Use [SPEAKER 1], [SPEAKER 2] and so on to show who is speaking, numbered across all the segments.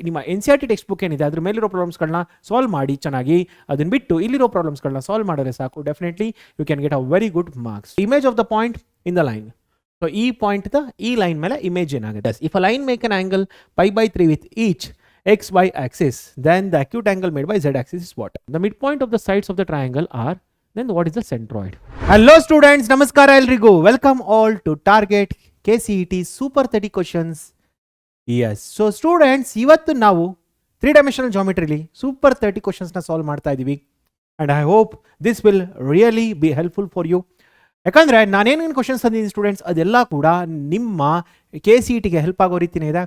[SPEAKER 1] ನಿಮ್ಮ NCERT text book ಏನಿದೆ ಅದ್ರ ಮೇಲಿರೋ ಪ್ರಾಬ್ಲಮ್ಸ್ಗಳನ್ನ ಸಾಲ್ವ್ ಮಾಡಿ ಚೆನ್ನಾಗಿ. ಅದನ್ನ ಬಿಟ್ಟು ಇಲ್ಲಿರೋ ಪ್ರಾಬ್ಲಮ್ಸ್ಗಳನ್ನ ಸಾಲ್ವ್ ಮಾಡಿದ್ರೆ ಸಾಕು, definitely you can get a very good marks. Image of the point in the line. So ಈ ಪಾಯಿಂಟ್ ಈ ಲೈನ್ ಮೇಲೆ ಇಮೇಜ್ ಏನಾಗುತ್ತೆ? If a line make an angle π/3 with each xy axis, then the acute angle made by z axis is what? The midpoint of the sides of the triangle are, then what is the centroid? Hello students, namaskara elrigu. Welcome all to target KCET Super 30 questions. Yes, so students, ಇವತ್ತು ನಾವು 3-dimensional geometry Super 30 questions ನ solve ಮಾಡ್ತಾ ಇದೀವಿ. And I hope this will really be helpful for you. ಯಾಕಂದ್ರೆ ನಾನೇನೇನು questions ತಂದಿದ್ದೀನಿ students, ಅದೆಲ್ಲ ಕೂಡ ನಿಮ್ಮ KCETಗೆ ಹೆಲ್ಪ್ ಆಗೋ ರೀತಿನೇ ಇದೆ.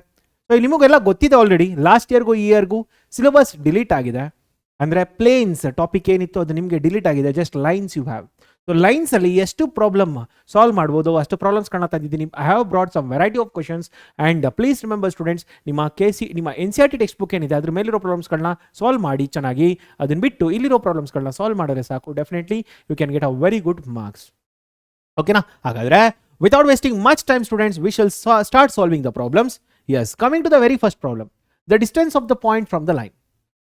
[SPEAKER 1] ಸೊ ನಿಮಗೆಲ್ಲ ಗೊತ್ತಿದೆ ಆಲ್ರೆಡಿ, ಲಾಸ್ಟ್ ಇಯರ್ಗೂ ಈ ಇಯರ್ಗೂ ಸಿಲೆಬಸ್ ಡಿಲೀಟ್ ಆಗಿದೆ. ಅಂದರೆ ಪ್ಲೇನ್ಸ್ ಟಾಪಿಕ್ ಏನಿತ್ತು ಅದು ನಿಮಗೆ ಡಿಲೀಟ್ ಆಗಿದೆ, just lines you have. So ಲೈನ್ಸಲ್ಲಿ ಎಷ್ಟು ಪ್ರಾಬ್ಲಮ್ ಸಾಲ್ವ್ ಮಾಡ್ಬೋದು ಅಷ್ಟು ಪ್ರಾಬ್ಲಮ್ಸ್ ಕಾಣ್ತಾ ಇದ್ದೀನಿ. I have brought some variety of questions and please remember students, ನಿಮ್ಮ NCERT ಟೆಕ್ಸ್ಟ್ ಬುಕ್ ಏನಿದೆ ಅದ್ರ ಮೇಲಿರೋ ಪ್ರಾಬ್ಲಮ್ಸ್ಗಳನ್ನ ಸಾಲ್ವ್ ಮಾಡಿ ಚೆನ್ನಾಗಿ. ಅದನ್ನ ಬಿಟ್ಟು ಇಲ್ಲಿರೋ ಪ್ರಾಬ್ಲಮ್ಸ್ಗಳನ್ನ ಸಾಲ್ವ್ ಮಾಡಿದ್ರೆ ಸಾಕು, definitely you can get a very good marks. ಓಕೆನಾ? ಹಾಗಾದರೆ without wasting much time students, we shall start solving the problems. Yes, coming to the very first problem, the distance of the point from the line.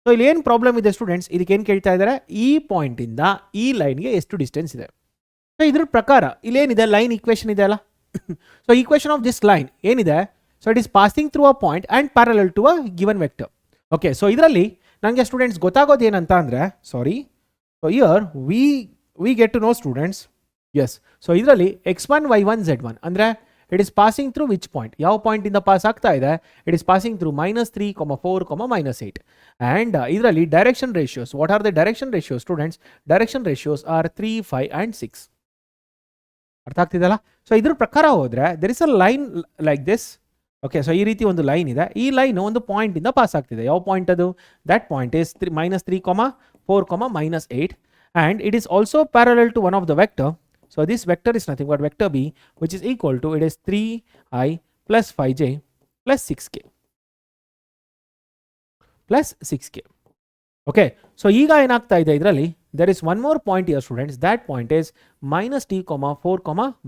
[SPEAKER 1] So ಇಲ್ಲಿ ಏನು problem ಇದೆ students, ಇದಕ್ಕೆ ಏನು ಕೇಳ್ತಾ ಇದ್ದಾರೆ, ಈ ಪಾಯಿಂಟಿಂದ ಈ ಲೈನ್ಗೆ ಎಷ್ಟು ಡಿಸ್ಟೆನ್ಸ್ ಇದೆ. ಸೊ ಇದ್ರ ಪ್ರಕಾರ ಇಲ್ಲೇನಿದೆ, ಲೈನ್ ಈಕ್ವೇಷನ್ ಇದೆ ಅಲ್ಲ. So equation of this line ಏನಿದೆ, so it is passing through a point and parallel to a given vector. Okay, so ಇದರಲ್ಲಿ ನನಗೆ ಸ್ಟೂಡೆಂಟ್ಸ್ ಗೊತ್ತಾಗೋದು ಏನಂತ ಅಂದರೆ, sorry, so here we get to know students. Yes, so ಇದರಲ್ಲಿ x1 y1 z1 ಅಂದರೆ it is passing through which point, ಯಾವ ಪಾಯಿಂಟಿಂದ pass ಆಗ್ತಾ ಇದೆ, it is passing through -3, 4, -8. And ಇದರಲ್ಲಿ direction ratios, what are the direction ratios students? Direction ratios are 3, 5 and 6. ಅರ್ಥ ಆಗ್ತಿದೆಯಲ್ಲ? ಸೊ ಇದ್ರ ಪ್ರಕಾರ ಹೋದರೆ there is a line like this. Okay, so ಈ ರೀತಿ ಒಂದು ಲೈನ್ ಇದೆ, ಈ ಲೈನ್ ಒಂದು ಪಾಯಿಂಟಿಂದ ಪಾಸ್ ಆಗ್ತಿದೆ. ಯಾವ ಪಾಯಿಂಟ್ ಅದು? That point is -3, 4, -8 and it is also parallel to one of the vector. So this vector is nothing but vector b, which is equal to, it is 3i plus 5j plus 6k plus 6k. Okay, so ಈಗ ಏನಾಗ್ತಾ ಇದೆ ಇದರಲ್ಲಿ, there is one more point here students, that point is -t, 4,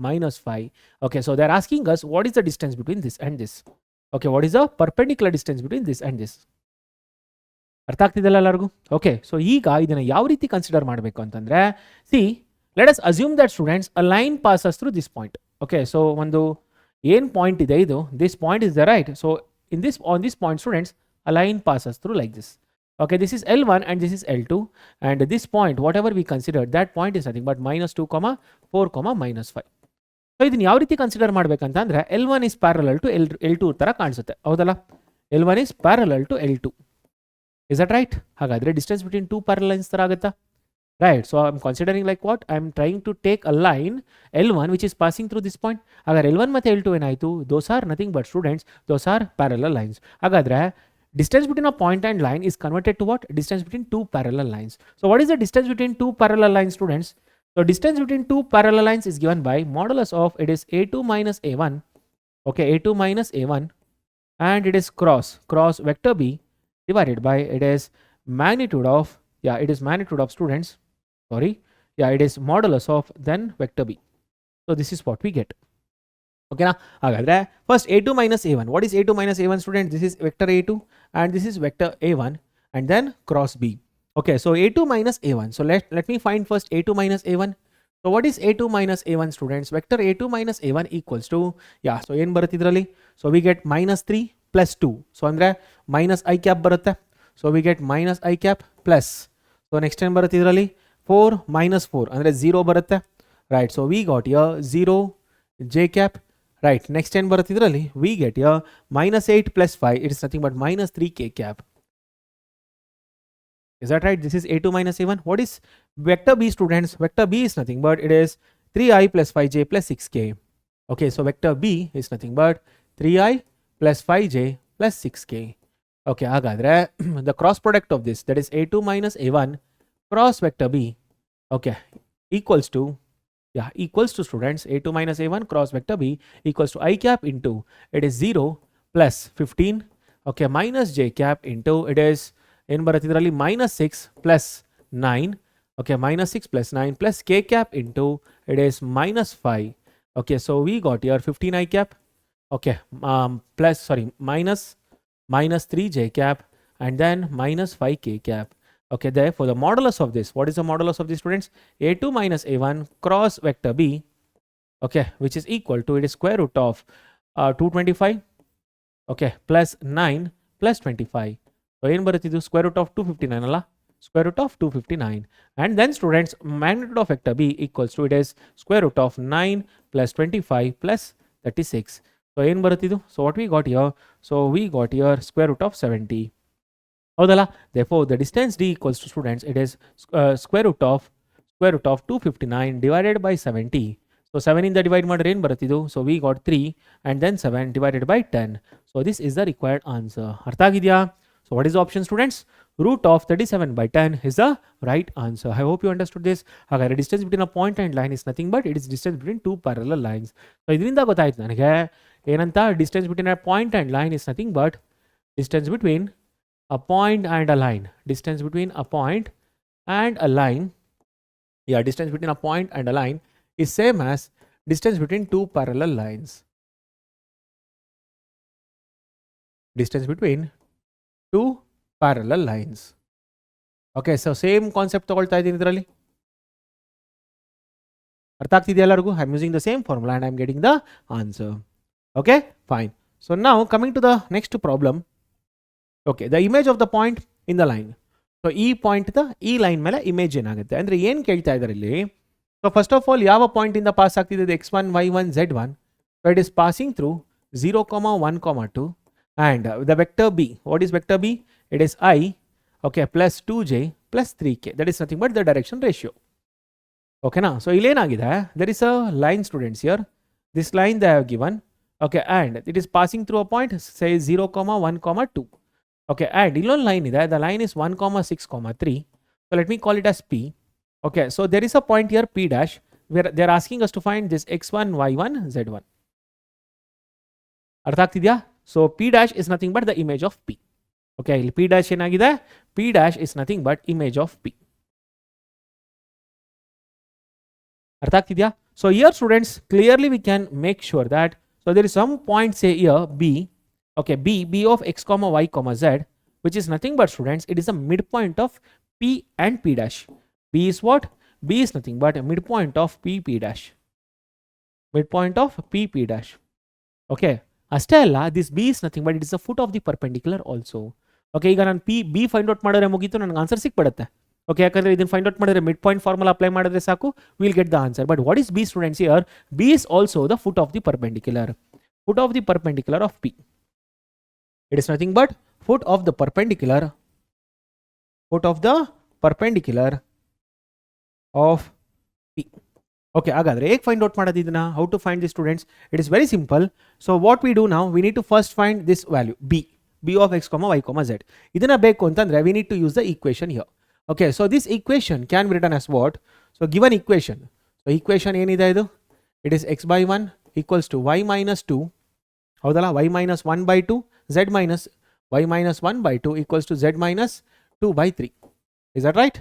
[SPEAKER 1] -5. Okay, so they are asking us what is the distance between this and this. Okay, what is the perpendicular distance between this and this? ಅರ್ಥ ಆಗ್ತಿದೆಲ್ಲ ಎಲ್ಲರಿಗೂ? Okay, so ಈಗ ಇದನ್ನು ಯಾವ ರೀತಿ consider ಮಾಡಬೇಕು ಅಂತಂದರೆ, C, let us assume that students a line passes through this point. Okay, so ಒಂದು ಏನು ಪಾಯಿಂಟ್ ಇದೆ ಇದು, this point is the right. So on this point students, a line passes through like this. Okay, this is L1 and this is L2, and this point whatever we considered, that point is nothing but -2, 4, -5. So ಇದನ್ನ ಯಾವ ರೀತಿ consider ಮಾಡಬೇಕಂತ ಅಂದರೆ, L1 is parallel to L2 ಥರ ಕಾಣಿಸುತ್ತೆ, ಹೌದಲ್ಲ? L1 is parallel to L2. Is that right? ಹಾಗಾದರೆ distance between two parallel lines ಥರ ಆಗುತ್ತಾ? Right, so I'm considering like what? I'm trying to take a line L1 which is passing through this point. Agar L1 ಮತ್ತೆ L2 ಏನಾಯಿತು, those are nothing but students, those are parallel lines. ಹಾಗಾದ್ರೆ distance between a point and line is converted to what? Distance between two parallel lines. So what is the distance between two parallel lines students? So distance between two parallel lines is given by modulus of, it is a2 minus a1. Okay, a2 minus a1 and it is cross vector b divided by, it is magnitude of, it is magnitude of students, it is modulus of then vector b. So this is what we get. Okay, now hagadre first a2 minus a1. What is a2 minus a1 students? This is vector a2 and this is vector a1 and then cross b. Okay, so a2 minus a1. So let me find first a2 minus a1. So what is a2 minus a1 students? Vector a2 minus a1 equals to, so ಏನು ಬರುತ್ತೆ ಇದರಲ್ಲಿ? So we get -3 plus 2. So ಅಂದರೆ minus i cap ಬರುತ್ತೆ. So we get minus i cap plus. So next ಏನು ಬರುತ್ತೆ ಇದರಲ್ಲಿ? 4 minus 4 ಅಂದರೆ 0 ಬರುತ್ತೆ. Right, so we got here 0 j cap. Right, next ಏನು ಬರುತ್ತೆ ಇದರಲ್ಲಿ? We get here -8 plus 5, it is nothing but -3 k cap. Is that right? This is a2 minus a1. What is vector b students? Vector b is nothing but, it is 3i plus 5j plus 6k. Okay, so vector b is nothing but 3i plus 5j plus 6k. Okay, ಹಾಗಾದರೆ the cross product of this, that is a2 minus a1 cross vector b, okay, equals to students, a2 minus a1 cross vector b equals to I cap into, it is 0 plus 15, okay, minus j cap into, it is ಏನು ಬರುತ್ತೆ ಇದರಲ್ಲಿ -6 plus 9, okay, -6 plus 9 plus k cap into, it is -5. Okay, so we got here 15 I cap, okay, minus minus 3j cap and then minus 5k cap. Okay, therefore the modulus of this, what is the modulus of this, students? A2 minus A1 cross vector B, okay, which is equal to, it is square root of 225, okay, plus 9 plus 25. So ಏನು ಬರುತ್ತಿದ್ದು square root of 259 ಅಲ್ಲ, square root of 259. And then students, magnitude of vector B equals to, it is square root of 9 plus 25 plus 36. So ಏನು ಬರುತ್ತಿದ್ದು? So what we got here? So we got here square root of 70. ಹೌದಲ್ಲ? Therefore the distance D equals to, students, it is square root of 259 divided by 70. So 7 ಇಂದ divide ಮಾಡಿದ್ರೆ ಏನು ಬರುತ್ತಿದ್ದು? So we got 3 and then 7 divided by 10. So this is the required answer. ಅರ್ಥ ಆಗಿದೆಯಾ? So what is the option, students? Root of 37 by 10 is the right answer. I hope you understood this. ಹಾಗಾದ್ರೆ distance between a point and line is nothing but it is distance between two parallel lines. So ಇದರಿಂದ ಗೊತ್ತಾಯ್ತು ನನಗೆ ಏನಂತ, distance between a point and line is nothing but distance between a point and a line. Distance between a point and a line. Yeah, distance between a point and a line is same as distance between two parallel lines. Distance between two parallel lines. Okay, so same concept ತಗೊಳ್ತಾ ಇದ್ದೀನಿ ಇದರಲ್ಲಿ. ಅರ್ಥ ಆಗ್ತಿದೆಯಾ ಎಲ್ಲರಿಗೂ? I am using the same formula and I am getting the answer. Okay, fine. So now coming to the next problem. Okay, the image of the point in the line. So ಈ point ಈ line ಮೇಲೆ image ಏನಾಗುತ್ತೆ ಅಂದ್ರೆ ಏನು ಕೇಳ್ತಾ ಇದ್ದಾರೆ ಇಲ್ಲಿ? So first of all, ಯಾವ ಪಾಯಿಂಟ್ ಇಂದ ಪಾಸ್ ಆಗ್ತಿದೆ? x1, y1, z1. So it is passing through 0, 1, 2 and the vector b. What is vector b? It is I, okay, plus 2j plus 3k. That is nothing but the direction ratio. Okay na? So ಇಲ್ಲಿ ಏನಾಗಿದೆ? There is a line, students, here. This line they have given. Okay, and it is passing through a point, say 0, 1, 2. Okay, and ಇಲ್ಲೊಂದು line ಇದೆ. The line is 1, 6, 3. So let me call it as p. Okay, so there is a point here p dash where they are asking us to find this x1, y1, z1. ಅರ್ಥ ಆಗ್ತಿದೆಯಾ? So p dash is nothing but the image of p. Okay, ಇಲ್ಲಿ p dash ಏನಾಗಿದೆ? p dash is nothing but image of p. ಅರ್ಥ ಆಗ್ತಿದೆಯಾ? So here, students, clearly we can make sure that, so there is some point, say here b. Okay, b of x, y, z, which is nothing but, students, it is a midpoint of p and p dash. B is what? B is nothing but a midpoint of p dash. Midpoint of p dash. Okay. ಅಷ್ಟೇ ಅಲ್ಲ, this b is nothing but it is the foot of the perpendicular also. Okay, ಈಗ ನಾನು b find out ಮಾಡಿದ್ರೆ ಮುಗೀತು, ನನಗೆ answer ಸಿಕ್ಬಿಡುತ್ತೆ. Okay, ಯಾಕಂದ್ರೆ ಇದನ್ನು ಫೈಂಡ್ ಔಟ್ ಮಾಡಿದ್ರೆ ಮಿಡ್ ಪಾಯಿಂಟ್ ಫಾರ್ಮುಲಾ ಅಪ್ಲೈ ಮಾಡಿದ್ರೆ ಸಾಕು, will get the answer. But what is b, students? Here b is also the foot of the perpendicular. Foot of the perpendicular of p. It is nothing but foot of the perpendicular. Foot of the perpendicular of p. Okay, ಹಾಗಾದ್ರೆ ಹೇಗೆ find out ಮಾಡೋದು ಇದನ್ನ? How to find the, students? It is very simple. So what we do now, we need to first find this value b of x, y, z. ಇದನ್ನ ಬೇಕು ಅಂತಂದ್ರೆ we need to use the equation here. Okay, so this equation can be written as what? So given equation. So equation ಏನಿದೆ ಇದು? It is x by 1 equals to y minus 2. ಹೌದಲ್ಲ? y minus 1 by 2, z minus y minus 1 by 2 equals to z minus 2 by 3. Is that right?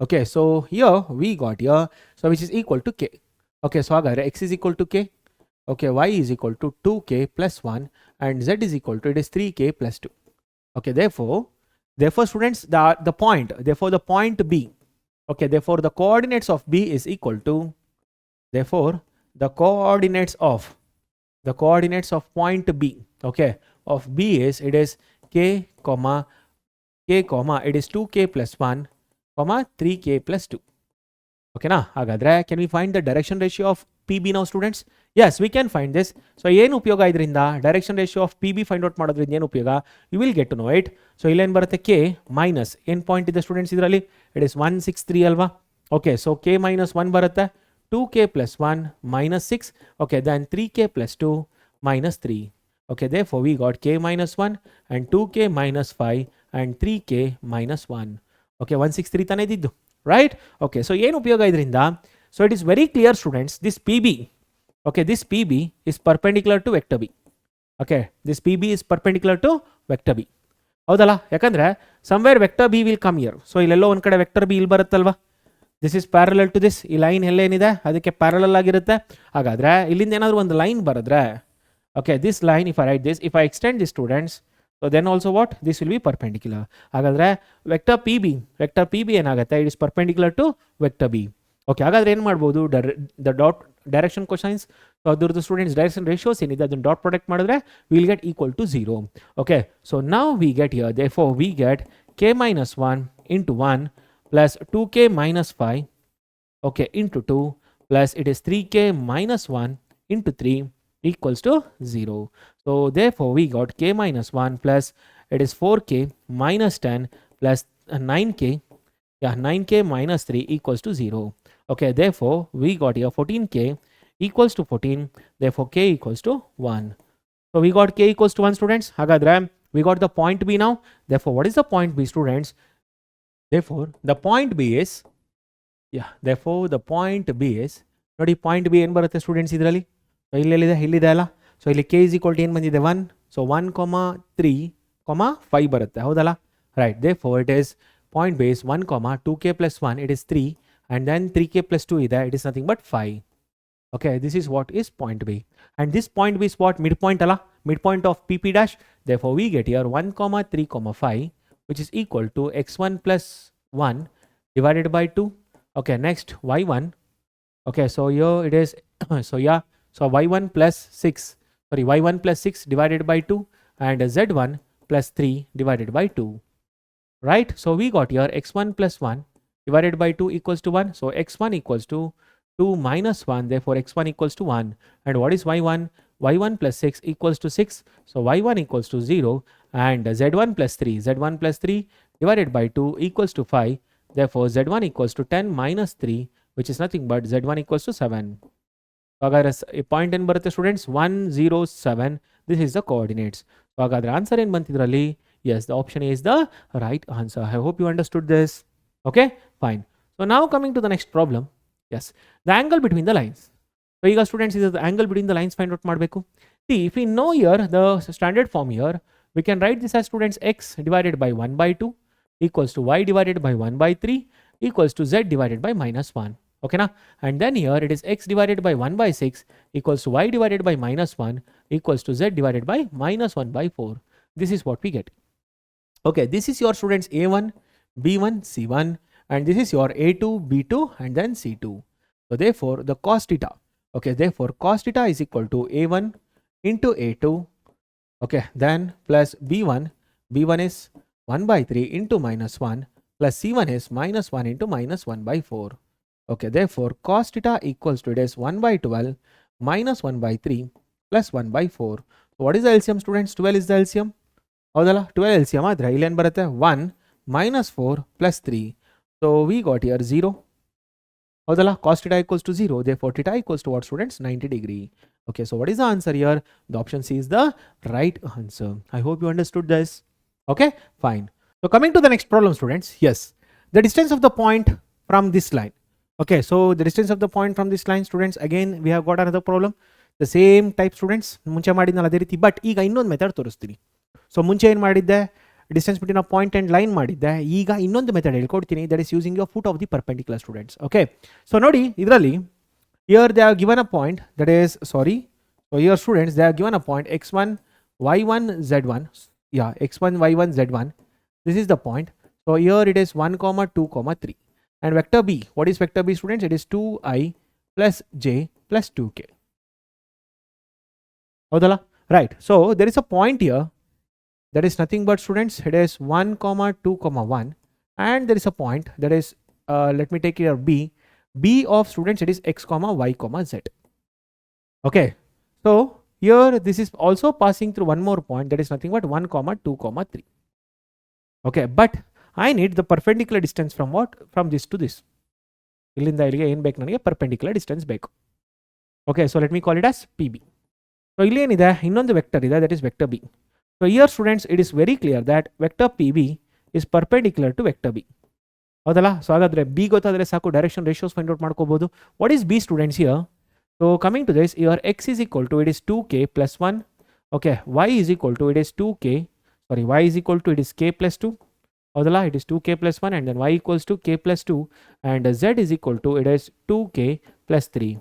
[SPEAKER 1] Okay, so here we got here, so which is equal to k. Okay, so agar x is equal to k, okay, y is equal to 2k plus 1 and z is equal to, it is 3k plus 2. Okay, therefore students, the point, therefore the point b, okay, therefore the coordinates of b is equal to, therefore the coordinates of point b, okay, of b is, it is k, it is 2k plus 1, 3k plus 2. Okay na? Hagadre, can we find the direction ratio of pb now, students? Yes, we can find this. So ಏನು ಉಪಯೋಗ ಇದರಿಂದ? Direction ratio of pb find out ಮಾಡೋದ್ರಿಂದ ಏನು ಉಪಯೋಗ? You will get to know it. So ಇಲ್ಲೇನು ಬರುತ್ತೆ? k minus ಏನು point ಇದೆ, ಸ್ಟೂಡೆಂಟ್ಸ್ ಇದರಲ್ಲಿ? ಇಟ್ ಇಸ್ 163 ಅಲ್ವಾ? ಓಕೆ, ಸೊ k ಮೈನಸ್ 1 ಬರುತ್ತೆ, 2k plus 1 minus 6. Okay, then 3k plus 2 minus 3. Okay, therefore we got k minus 1 and 2k minus 5 and 3k minus 1. Okay, 163 ತಾನೇ ಇದ್ದಿದ್ದು, right? Okay, so ಏನು ಉಪಯೋಗ ಇದರಿಂದ? So it is very clear, students, this pb, okay, this pb is perpendicular to vector b. Okay, this pb is perpendicular to vector b. ಹೌದಲ್ಲ? ಯಾಕಂದ್ರೆ somewhere vector b will come here. So ಇಲ್ಲೆಲ್ಲೋ ಒಂದು ಕಡೆ vector b ಇಲ್ಲಿ ಬರುತ್ತಲ್ವಾ? This is parallel to this. ಈ line ಎಲ್ಲೇನಿದೆ ಅದಕ್ಕೆ parallel ಆಗಿರುತ್ತೆ. ಹಾಗಾದ್ರೆ ಇಲ್ಲಿಂದ ಏನಾದರೂ ಒಂದು ಲೈನ್ ಬರೆದ್ರೆ, okay, this line, if I write this, if I extend this, students, So then also what? This will be perpendicular. ಹಾಗಾದ್ರೆ ವೆಕ್ಟರ್ ಪಿ ಬಿ ಏನಾಗುತ್ತೆ? It is perpendicular to vector B. Okay, ಹಾಗಾದ್ರೆ ಏನು ಮಾಡ್ಬೋದು? The dot direction cosines, so ಅದ್ರದ್ದು students direction ratios ಏನಿದೆ ಅದನ್ನು dot product ಮಾಡಿದ್ರೆ will get equal to 0. Okay, so ನಾವು we get here therefore we get k minus 1 into 1 plus 2k minus 5, okay, into 2 plus it is 3k minus 1 into 3 equals to 0. So therefore we got k minus 1 plus it is 4k minus 10 plus 9k, yeah, 9k minus 3 equals to 0. Okay, therefore we got here 14k equals to 14, therefore k equals to 1. So we got k equals to 1 students. Hagadre we got the point B now. Therefore what is the point B students? Therefore the point B is, yeah, therefore the point B is, ನೋಡಿ point B ಏನು ಬರುತ್ತೆ students ಇದರಲ್ಲಿ? So ಇಲ್ಲಿದೆ ಅಲ್ಲ. So ಇಲ್ಲಿ K is equal to ಏನು ಬಂದಿದೆ? 1. So 1,3,5 ಬರುತ್ತೆ, ಹೌದಲ್ಲ? Right. Therefore it is point B is 1, 2k plus 1 it is 3 and then 3k plus 2 ಇದೆ, it is nothing but 5. Okay, this is what is point B, and this point B is what? Midpoint alla, midpoint of PP dash. Therefore we get here 1, 3, 5 which is equal to x1 plus 1 divided by 2. Okay, next y1. Okay, so here it is so yeah, so y1 plus 6 divided by 2 and z1 plus 3 divided by 2. Right, so we got here x1 plus 1 divided by 2 equals to 1. So x1 equals to 2 minus 1, therefore x1 equals to 1. And what is y1? y1 plus 6 equals to 6. So y1 equals to 0 and z1 plus 3 divided by 2 equals to 5. Therefore z1 equals to 10 minus 3 which is nothing but z1 equals to 7. So agar a point in barutte students 1, 0, 7. This is the coordinates. So agadre answer en bantidralli, yes, the option A is the right answer. I hope you understood this. Okay, fine. So now coming to the next problem. Yes, the angle between the lines. So ಈಗ students is the angle between the lines find out ಮಾಡಬೇಕು. See, if we know here the standard form here, we can write this as students x divided by 1 by 2 equals to y divided by 1 by 3 equals to z divided by minus 1. Okay na? And then here it is x divided by 1 by 6 equals to y divided by minus 1 equals to z divided by minus 1 by 4. This is what we get. Okay, this is your students A1, B1, C1. And this is your A2, B2 and then C2. So therefore the cos theta, okay, therefore cos theta is equal to A1 into A2, okay, then plus B1 is 1 by 3 into minus 1 plus C1 is minus 1 into minus 1 by 4. Okay, therefore cos theta equals to it is 1 by 12 minus 1 by 3 plus 1 by 4. So what is the LCM students? 12 is the LCM. ಹೌದಲ್ಲ? 12 LCM ಆದರೆ ಇಲ್ಲಿ ಏನು ಬರುತ್ತೆ? 1 minus 4 plus 3. So we got here 0. Howdala? Cos theta equals to 0. Therefore theta equals to what students? 90 degree. Okay, so what is the answer here? The option C is the right answer. I hope you understood this. Okay, fine. So coming to the next problem students. Yes, the distance of the point from this line. Okay, so the distance of the point from this line students, again we have got another problem. The same type students. ಮುಂಚೆ ಮಾಡಿದ್ನಲ್ಲ ಅದೇ ರೀತಿ, but ಈಗ ಇನ್ನೊಂದು method ತೋರಿಸ್ತೀನಿ. So ಮುಂಚೆ ಏನು ಮಾಡಿದ್ದೆ? Distance between a point and line ಮಾಡಿದ್ದೆ. ಈಗ ಇನ್ನೊಂದು ಮೆಥಡ್ ಹೇಳ್ಕೊಡ್ತೀನಿ, that is using your foot of the perpendicular students. Okay, so ನೋಡಿ ಇದರಲ್ಲಿ here they are given a point that is so here students they are given a point x1 y1 z1, yeah, x1 y1 z1. This is the point. So here it is 1, 2, 3 and vector b. What is vector b students? It is 2i plus j plus 2k. ಹೌದಲ್ಲ? Right. So there is a point here. That is nothing but students, it is 1, 2, 1 and there is a point that is, let me take here b of students, it is x, y, z. Okay, so here this is also passing through one more point that is nothing but 1, 2, 3. Okay, but I need the perpendicular distance from what? From this to this. ಇಲ್ಲಿಂದ ಇಲ್ಲಿಗೆ ಏನು ಬೇಕು ನನಗೆ? perpendicular distance ಬೇಕು. Okay, so let me call it as PB. So ಇಲ್ಲಿ ಏನಿದೆ? ಇನ್ನೊಂದು vector ಇದೆ, that is vector b. So here students, it is very clear that vector PB is perpendicular to vector B. ಹೌದಲ್ಲ? So ಹಾಗಾದ್ರೆ B ಗೊತ್ತಾದರೆ ಸಾಕು, direction ratios find out ಮಾಡ್ಕೋಬಹುದು. What is B students here? So coming to this, here x is equal to it is 2k plus 1. Okay, y is equal to it is 2k, sorry, y is equal to it is k plus 2. ಹೌದಲ್ಲ? It is 2k plus 1 and then y equals to k plus 2 and z is equal to it is 2k plus 3.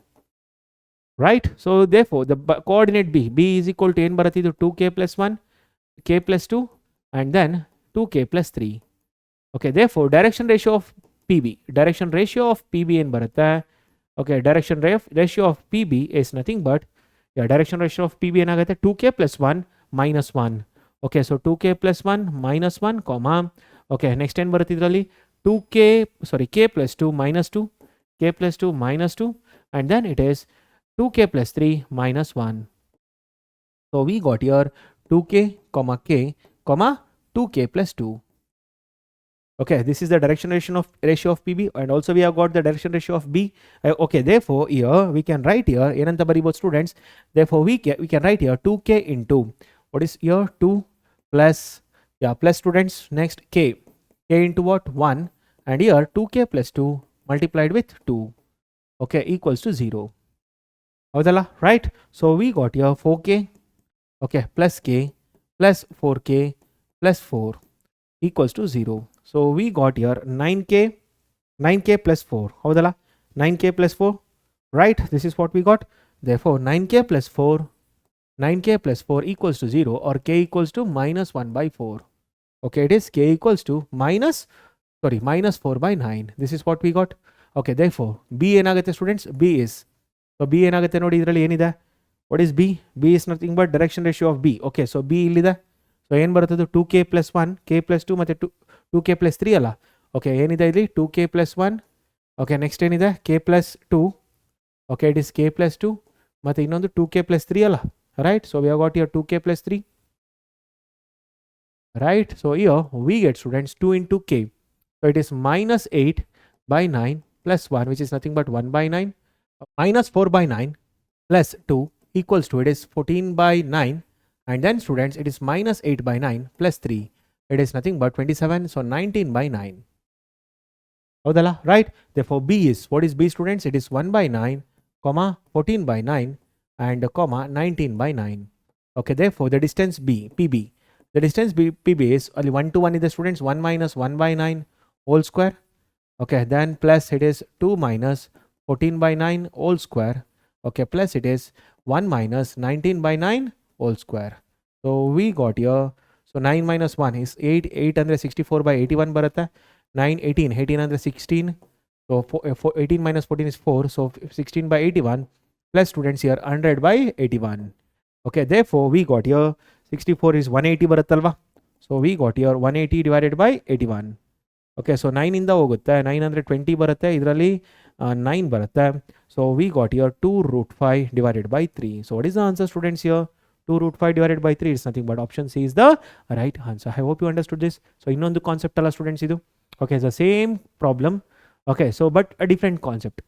[SPEAKER 1] Right? So therefore the coordinate B is equal to ಏನು ಬರುತ್ತೆ? ಇದು 2k plus 1 k plus 2 and then 2k plus 3. Okay, therefore direction ratio of PB in barutte. Okay, direction ratio of PB is nothing but, direction ratio of PB ಏನಾಗುತ್ತೆ 2k plus 1 minus 1. Okay, so 2k plus 1 minus 1 comma. Okay, next ಏನು ಬರುತ್ತೆ ಇದರಲ್ಲಿ k plus 2 minus 2, k plus 2 minus 2 and then it is 2k plus 3 minus 1. So we got here 2k comma k comma 2k plus 2. Okay, this is the direction ratio of PB and also we have got the direction ratio of B. Okay, therefore here we can write here ಏನಂತ ಬರೀಬಹುದು students, therefore we can write here 2k into what is here 2 plus plus students, next k into what 1 and here 2k plus 2 multiplied with 2, okay, equals to 0. ಹೌದಲ್ಲ, right? So we got here 4k, okay, plus k plus 4k plus 4 equals to 0. So we got here 9k plus 4. ಹೌದಲ್ಲ, 9k plus 4, right? This is what we got. Therefore 9k plus 4 equals to 0 or k equals to minus 1 by 4. Okay, it is k equals to minus 4 by 9. This is what we got. Okay, therefore B ಏನಾಗುತ್ತೆ students? B is, so B ಏನಾಗುತ್ತೆ ನೋಡಿ ಇದರಲ್ಲಿ ಏನಿದೆ, what is B? B is nothing but direction ratio of B. Okay, so B ಇಲ್ಲಿದೆ. So ಏನು ಬರುತ್ತದೆ 2k plus 1, k plus 2 ಮತ್ತು 2k plus 3 ಅಲ್ಲ. ಓಕೆ, ಏನಿದೆ ಇಲ್ಲಿ 2k plus 1. ಓಕೆ, ನೆಕ್ಸ್ಟ್ ಏನಿದೆ k plus 2. Okay, it is k plus 2 ಮತ್ತು ಇನ್ನೊಂದು 2k plus 3 ಅಲ್ಲ, right? So we have got here 2k plus 3, right? So here we get students 2 into k. So it is minus 8 by 9 plus 1, which is nothing but 1 by 9, minus 4 by 9 plus 2 equals to, it is 14 by 9 and then students it is minus 8 by 9 plus 3, it is nothing but 27, so 19 by 9. ಹೌದಲ್ಲ, right? Therefore B is, what is B students? It is 1 by 9 comma 14 by 9 and comma 19 by 9. Okay, therefore the distance PB, the distance PB is only 1 to 1 is the students 1 minus 1 by 9 whole square. Okay, then plus it is 2 minus 14 by 9 whole square. Okay, plus it is 1 minus 19 by 9 whole square. So we got here, so 9 minus 1 is 8, 8 ಅಂದರೆ 64 by 81 ಬರುತ್ತೆ, 9, 18 ಅಂದರೆ 16, so 18 minus 14 is 4, so 16 by 81 plus students here 100 by 81. Okay, therefore we got here 64 is 180 ಬರುತ್ತಲ್ವಾ, so we got here 180 divided by 81. Okay, so 9 ಇಂದ ಹೋಗುತ್ತೆ, 9 ಅಂದರೆ 20 ಬರುತ್ತೆ, ಇದರಲ್ಲಿ 9 ಬರುತ್ತೆ, so we got here 2 root 5 divided by 3. So what is the answer students here? 2 root 5 divided by 3 is nothing but option C is the right answer. I hope you understood this. So ಇನ್ನೊಂದು concept ಅಲ್ಲ students ಇದು. Okay, it's the same problem. Okay, so but a different concept.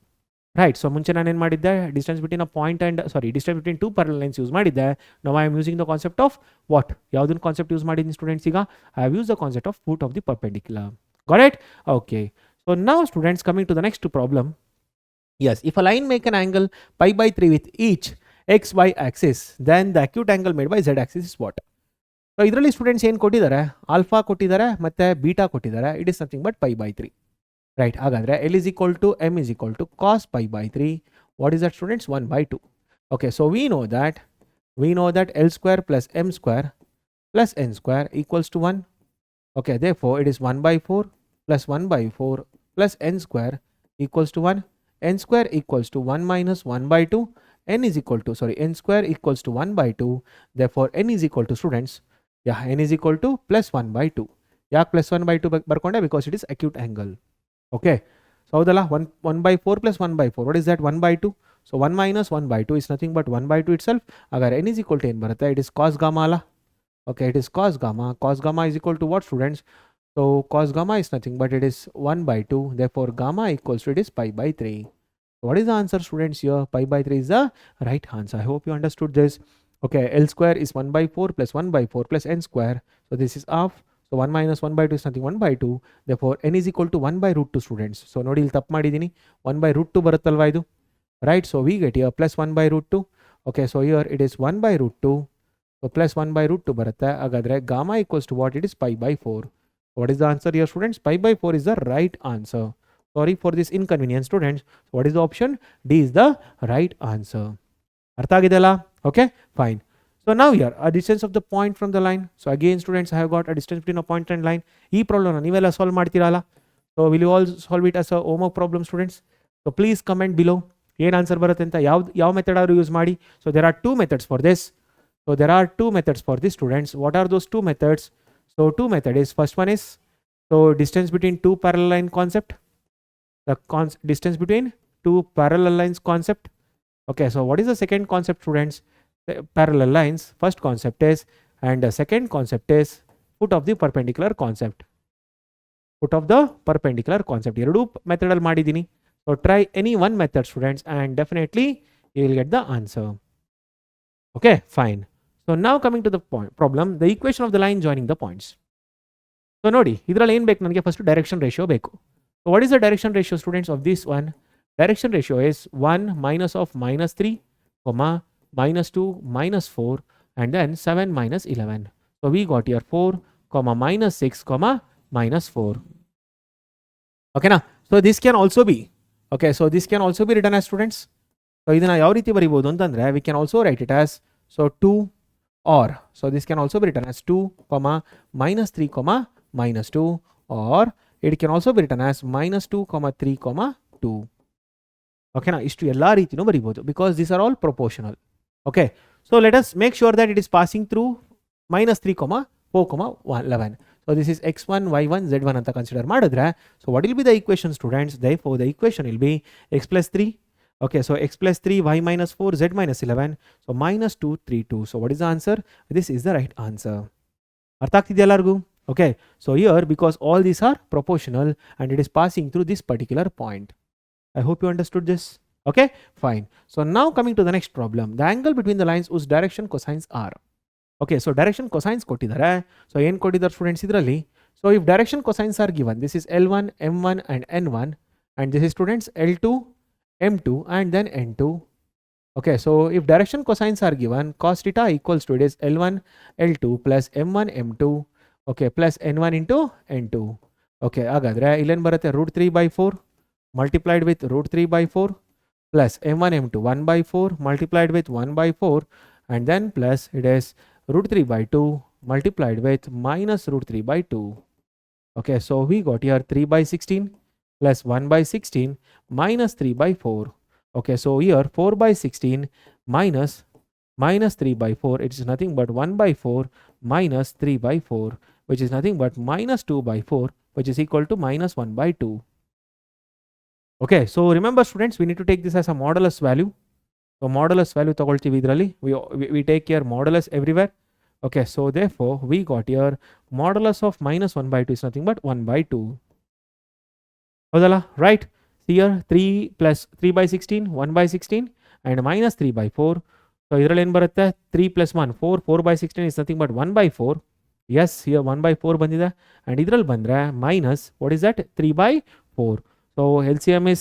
[SPEAKER 1] Right, so ಮುಂಚೆ ನಾನು ಏನು ಮಾಡಿದ್ದೆ, distance between a point and distance between two parallel lines use ಮಾಡಿದ್ದೆ. Now I am using the concept of what, ಯಾವುದನ್ನು concept use ಮಾಡಿದ್ದೀನಿ students ಈಗ? I have use the concept of foot of the perpendicular. Got it? Okay, so now students coming to the next problem. Yes, if a line make an angle pi by 3 with each xy axis, then the acute angle made by z axis is what? So ಇದರಲ್ಲಿ students ಏನು ಕೊಟ್ಟಿದ್ದಾರೆ, alpha ಕೊಟ್ಟಿದ್ದಾರೆ ಮತ್ತು beta ಕೊಟ್ಟಿದ್ದಾರೆ, it is nothing but pi by 3. Right, ಹಾಗಾದರೆ L is equal to M is equal to cos pi by 3. What is that students? 1 by 2. Okay, so we know that L square plus M square plus N square equals to 1. Okay, therefore it is 1 by 4 plus 1 by 4 plus N square equals to 1. N square equals to 1 minus 1 by 2. N square equals to 1 by 2. Therefore N is equal to students, N is equal to plus 1 by 2. ಯಾಕೆ plus 1 by 2 ಬರ್ಕೊಂಡೆ? Because it is acute angle. Okay, so ಹೌದಲ್ಲ, 1 by 4 plus 1 by 4, what is that? 1 by 2. So 1 minus 1 by 2 is nothing but 1 by 2 itself. ಹಾಗಾದ್ರೆ N is equal to ಏನು ಬರುತ್ತೆ? It is cos gamma ಅಲ್ಲ. Okay, it is cos gamma. Cos gamma is equal to what students? So cos gamma is nothing but it is 1 by 2. Therefore gamma equals to, it is pi by 3. So what is the answer students here? Pi by 3 is the right answer. I hope you understood this. Okay, L square is 1 by 4 plus 1 by 4 plus N square. So this is half. So 1 minus 1 by 2 is nothing, 1 by 2. Therefore N is equal to 1 by root 2 students. So ನೋಡಿ ಇಲ್ಲಿ ತಪ್ಪು ಮಾಡಿದ್ದೀನಿ, 1 by root 2 ಬರುತ್ತಲ್ವಾ ಇದು, right? So we get here plus 1 by root 2. Okay, so here it is 1 by root 2. So plus 1 by root 2 ಬರುತ್ತೆ. ಹಾಗಾದರೆ gamma equals to what? It is pi by 4. What is the answer here students? Pi by 4 is the right answer. Sorry for this inconvenience students. So what is the option? D is the right answer. ಅರ್ಥ ಆಗಿದೆಯಲ್ಲ? Okay, fine. So now here a distance of the point from the line. So again students, I have got a distance between a point and line. ಈ problem ನೀವೆಲ್ಲ solve ಮಾಡ್ತೀರಲ್ಲ. So will you all solve it as a homework problem students? So please comment below ಏನು answer ಬರುತ್ತೆ ಅಂತ, ಯಾವ method ಆದರೂ use ಮಾಡಿ. So there are two methods for this. So there are two methods for this students. What are those two methods? So two method is, first one is so distance between two parallel line concept. The distance between two parallel lines concept. Okay, so what is the second concept students? The parallel lines. First concept is, and the second concept is foot of the perpendicular concept. Foot of the perpendicular concept. ಎರಡು method ಅಲ್ಲಿ ಮಾಡಿದ್ದೀನಿ. So try any one method students and definitely you will get the answer. Okay, fine. So now coming to the problem, the equation of the line joining the points. So ನೋಡಿ ಇದರಲ್ಲಿ ಏನು ಬೇಕು ನನಗೆ, first direction ratio ಬೇಕು. So what is the direction ratio students of this one? Direction ratio is 1 minus of minus 3, minus 2, minus 4, and then 7 minus 11. So we got here 4, minus 6, minus 4. Okay na? So this can also be, okay, so this can also be written as students. So ಇದನ್ನ ಯಾವ ರೀತಿ ಬರೀಬಹುದು ಅಂತಂದ್ರೆ, we can also write it as, so 2 or, so this can also be written as 2, minus 3, minus 2, or it can also be written as minus 2, 3, 2. Okay na? ಇಷ್ಟು ಎಲ್ಲಾ ರೀತಿನೂ ಬರೀಬಹುದು because these are all proportional. Okay, so let us make sure that it is passing through minus 3, 4, 11. So this is x1, y1, z1 ಅಂತ consider ಮಾಡಿದ್ರೆ, so what will be the equation students? Therefore the equation will be x plus 3. Okay, so x plus 3, y minus 4, z minus 11. So minus 2, 3, 2. So what is the answer? This is the right answer. ಅರ್ಥ ಆಗ್ತಿದೆಯಾ ಎಲ್ಲರಿಗೂ? Okay, so here because all these are proportional and it is passing through this particular point. I hope you understood this. Okay, fine. So now coming to the next problem, the angle between the lines whose direction cosines are. Okay, so direction cosines ಕೊಟ್ಟಿದ್ದಾರೆ. So ಏನು ಕೊಟ್ಟಿದ್ದಾರೆ students ಇದರಲ್ಲಿ? So if direction cosines are given, this is L1, M1 and N1, and this is students L2, M2 and then N2. Okay, so if direction cosines are given, cos theta equals to it is L1, L2 plus M1, M2, okay, plus N1 into N2. Okay, ಹಾಗಾದ್ರೆ ಇಲ್ಲೇನು ಬರುತ್ತೆ, root 3 by 4 multiplied with root 3 by 4 plus M1, M2 1 by 4 multiplied with 1 by 4 and then plus it is root 3 by 2 multiplied with minus root 3 by 2. Okay, so we got here 3 by 16 plus 1 by 16 minus 3 by 4. Okay, so here 4 by 16 minus 3 by 4, it is nothing but 1 by 4 minus 3 by 4, which is nothing but minus 2 by 4, which is equal to minus 1 by 2. Okay, so remember students, we need to take this as a modulus value. So modulus value ತಗೊಳ್ತೀವಿ ಇದರಲ್ಲಿ, we take here modulus everywhere. Okay, so therefore we got here modulus of minus 1 by 2 is nothing but 1 by 2. ಹೌದಲ್ಲ, right? Here 3 plus 3 by 16, 1 by 16 and minus 3 by 4. So ಇದರಲ್ಲಿ ಏನು ಬರುತ್ತೆ, 3 plus 1, 4, 4 by 16 is nothing but 1 by 4. Yes, here 1 by 4 ಬಂದಿದೆ and ಇದರಲ್ಲಿ ಬಂದರೆ minus, what is that, 3 by 4. So LCM is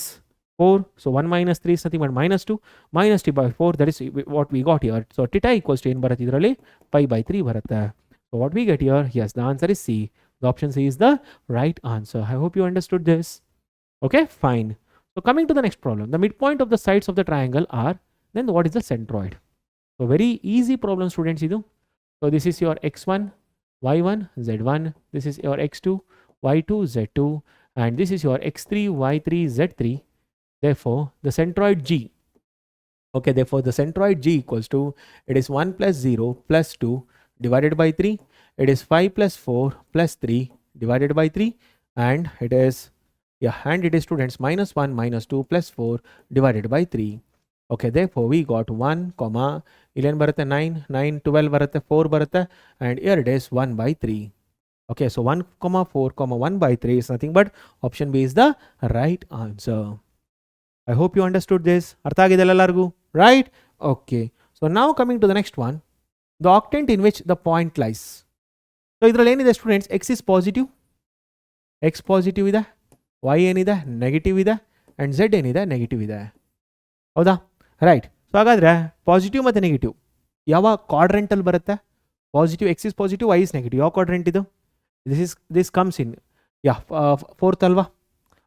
[SPEAKER 1] 4. So 1 minus 3 is nothing but minus 2. Minus 3 by 4, that is what we got here. So theta equals to ಏನು ಬರುತ್ತೆ ಇದರಲ್ಲಿ, pi by 3 ಬರುತ್ತೆ. So what we get here, yes, the answer is C. The option C is the right answer. I hope you understood this. Okay, fine. So coming to the next problem, the midpoint of the sides of the triangle are, then what is the centroid? So very easy problem students idu. So this is your x1, y1, z1. This is your x2, y2, z2. And this is your x3, y3, z3. Therefore, the centroid G. Okay, therefore the centroid G equals to, it is 1 plus 0 plus 2 divided by 3. It is 5 plus 4 plus 3 divided by 3. And it is, yeah, and it is students minus 1 minus 2 plus 4 divided by 3. Okay, therefore we got 1, 11 ಬರುತ್ತೆ 9, 9, 12 ಬರುತ್ತೆ 4 ಬರುತ್ತೆ, and here it is 1 by 3. Okay, so 1, 4, 1 by 3 is nothing but option B is the right answer. I hope you understood this. ಅರ್ಥ ಆಗಿದೆ ಎಲ್ಲರಿಗೂ, right? Okay, so now coming to the next one, the octant in which the point lies. So ಇದರಲ್ಲಿ ಏನಿದೆ students, x is positive, x positive ಇದೆ, y ಏನಿದೆ negative ಇದೆ, and z ಏನಿದೆ negative ಇದೆ. ಹೌದಾ, ರೈಟ್? ಸೊ ಹಾಗಾದರೆ ಪಾಸಿಟಿವ್ ಮತ್ತು ನೆಗೆಟಿವ್ ಯಾವ ಕ್ವಾಡ್ರೆಂಟಲ್ಲಿ ಬರುತ್ತೆ? Positive, x is positive, y is negative. ಯಾವ ಕ್ವಾಡ್ರೆಂಟ್ ಇದು? This comes in, yeah, fourth ಅಲ್ವಾ?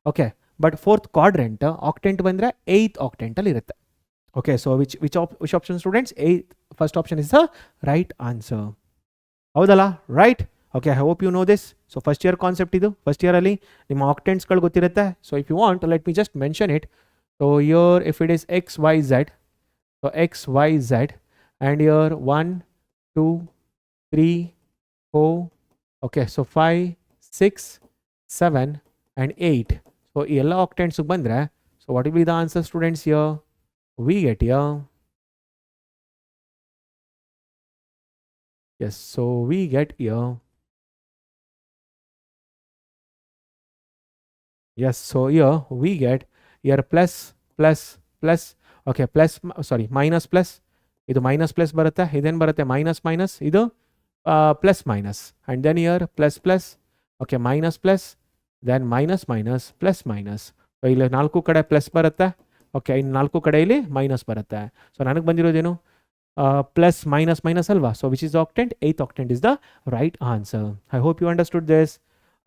[SPEAKER 1] Okay, but fourth quadrant octant ಬಂದರೆ 8th ಆಕ್ಟೆಂಟಲ್ಲಿ ಇರುತ್ತೆ. Okay, so which option, students? First option is the right answer. ಹೌದಲ್ಲ, right? Okay, I hope you know this. So first year concept ಇದು. First ಇಯರಲ್ಲಿ ನಿಮ್ಮ ಆಕ್ಟೆಂಟ್ಸ್ಗಳು ಗೊತ್ತಿರುತ್ತೆ. So if you want, let me just mention it. So here if it is x y z, so x y z, and here 1 2 3 4, okay, so 5 6 7 and 8. So ಈ ಎಲ್ಲ ಆಕ್ಟೆಂಟ್ಸ್ಗೆ ಬಂದರೆ, so what will be the answer, students? Here we get year, yes, so we get here, yes, so here we get here plus plus plus, okay, plus, sorry, minus plus, idu minus plus barutte, idenu barutte minus minus, idu plus minus, and then here plus plus, okay, minus plus, then minus minus, plus minus. So ಇಲ್ಲಿ 4 ಕಡೆ plus ಬರುತ್ತೆ, okay, ಇನ್ನು 4 ಕಡೆ ಇಲ್ಲಿ minus ಬರುತ್ತೆ. So ನನಗೆ ಬಂದಿರೋದೇನು? plus minus minus alva. So which is the octant? 8th octant is the right answer. I hope you understood this.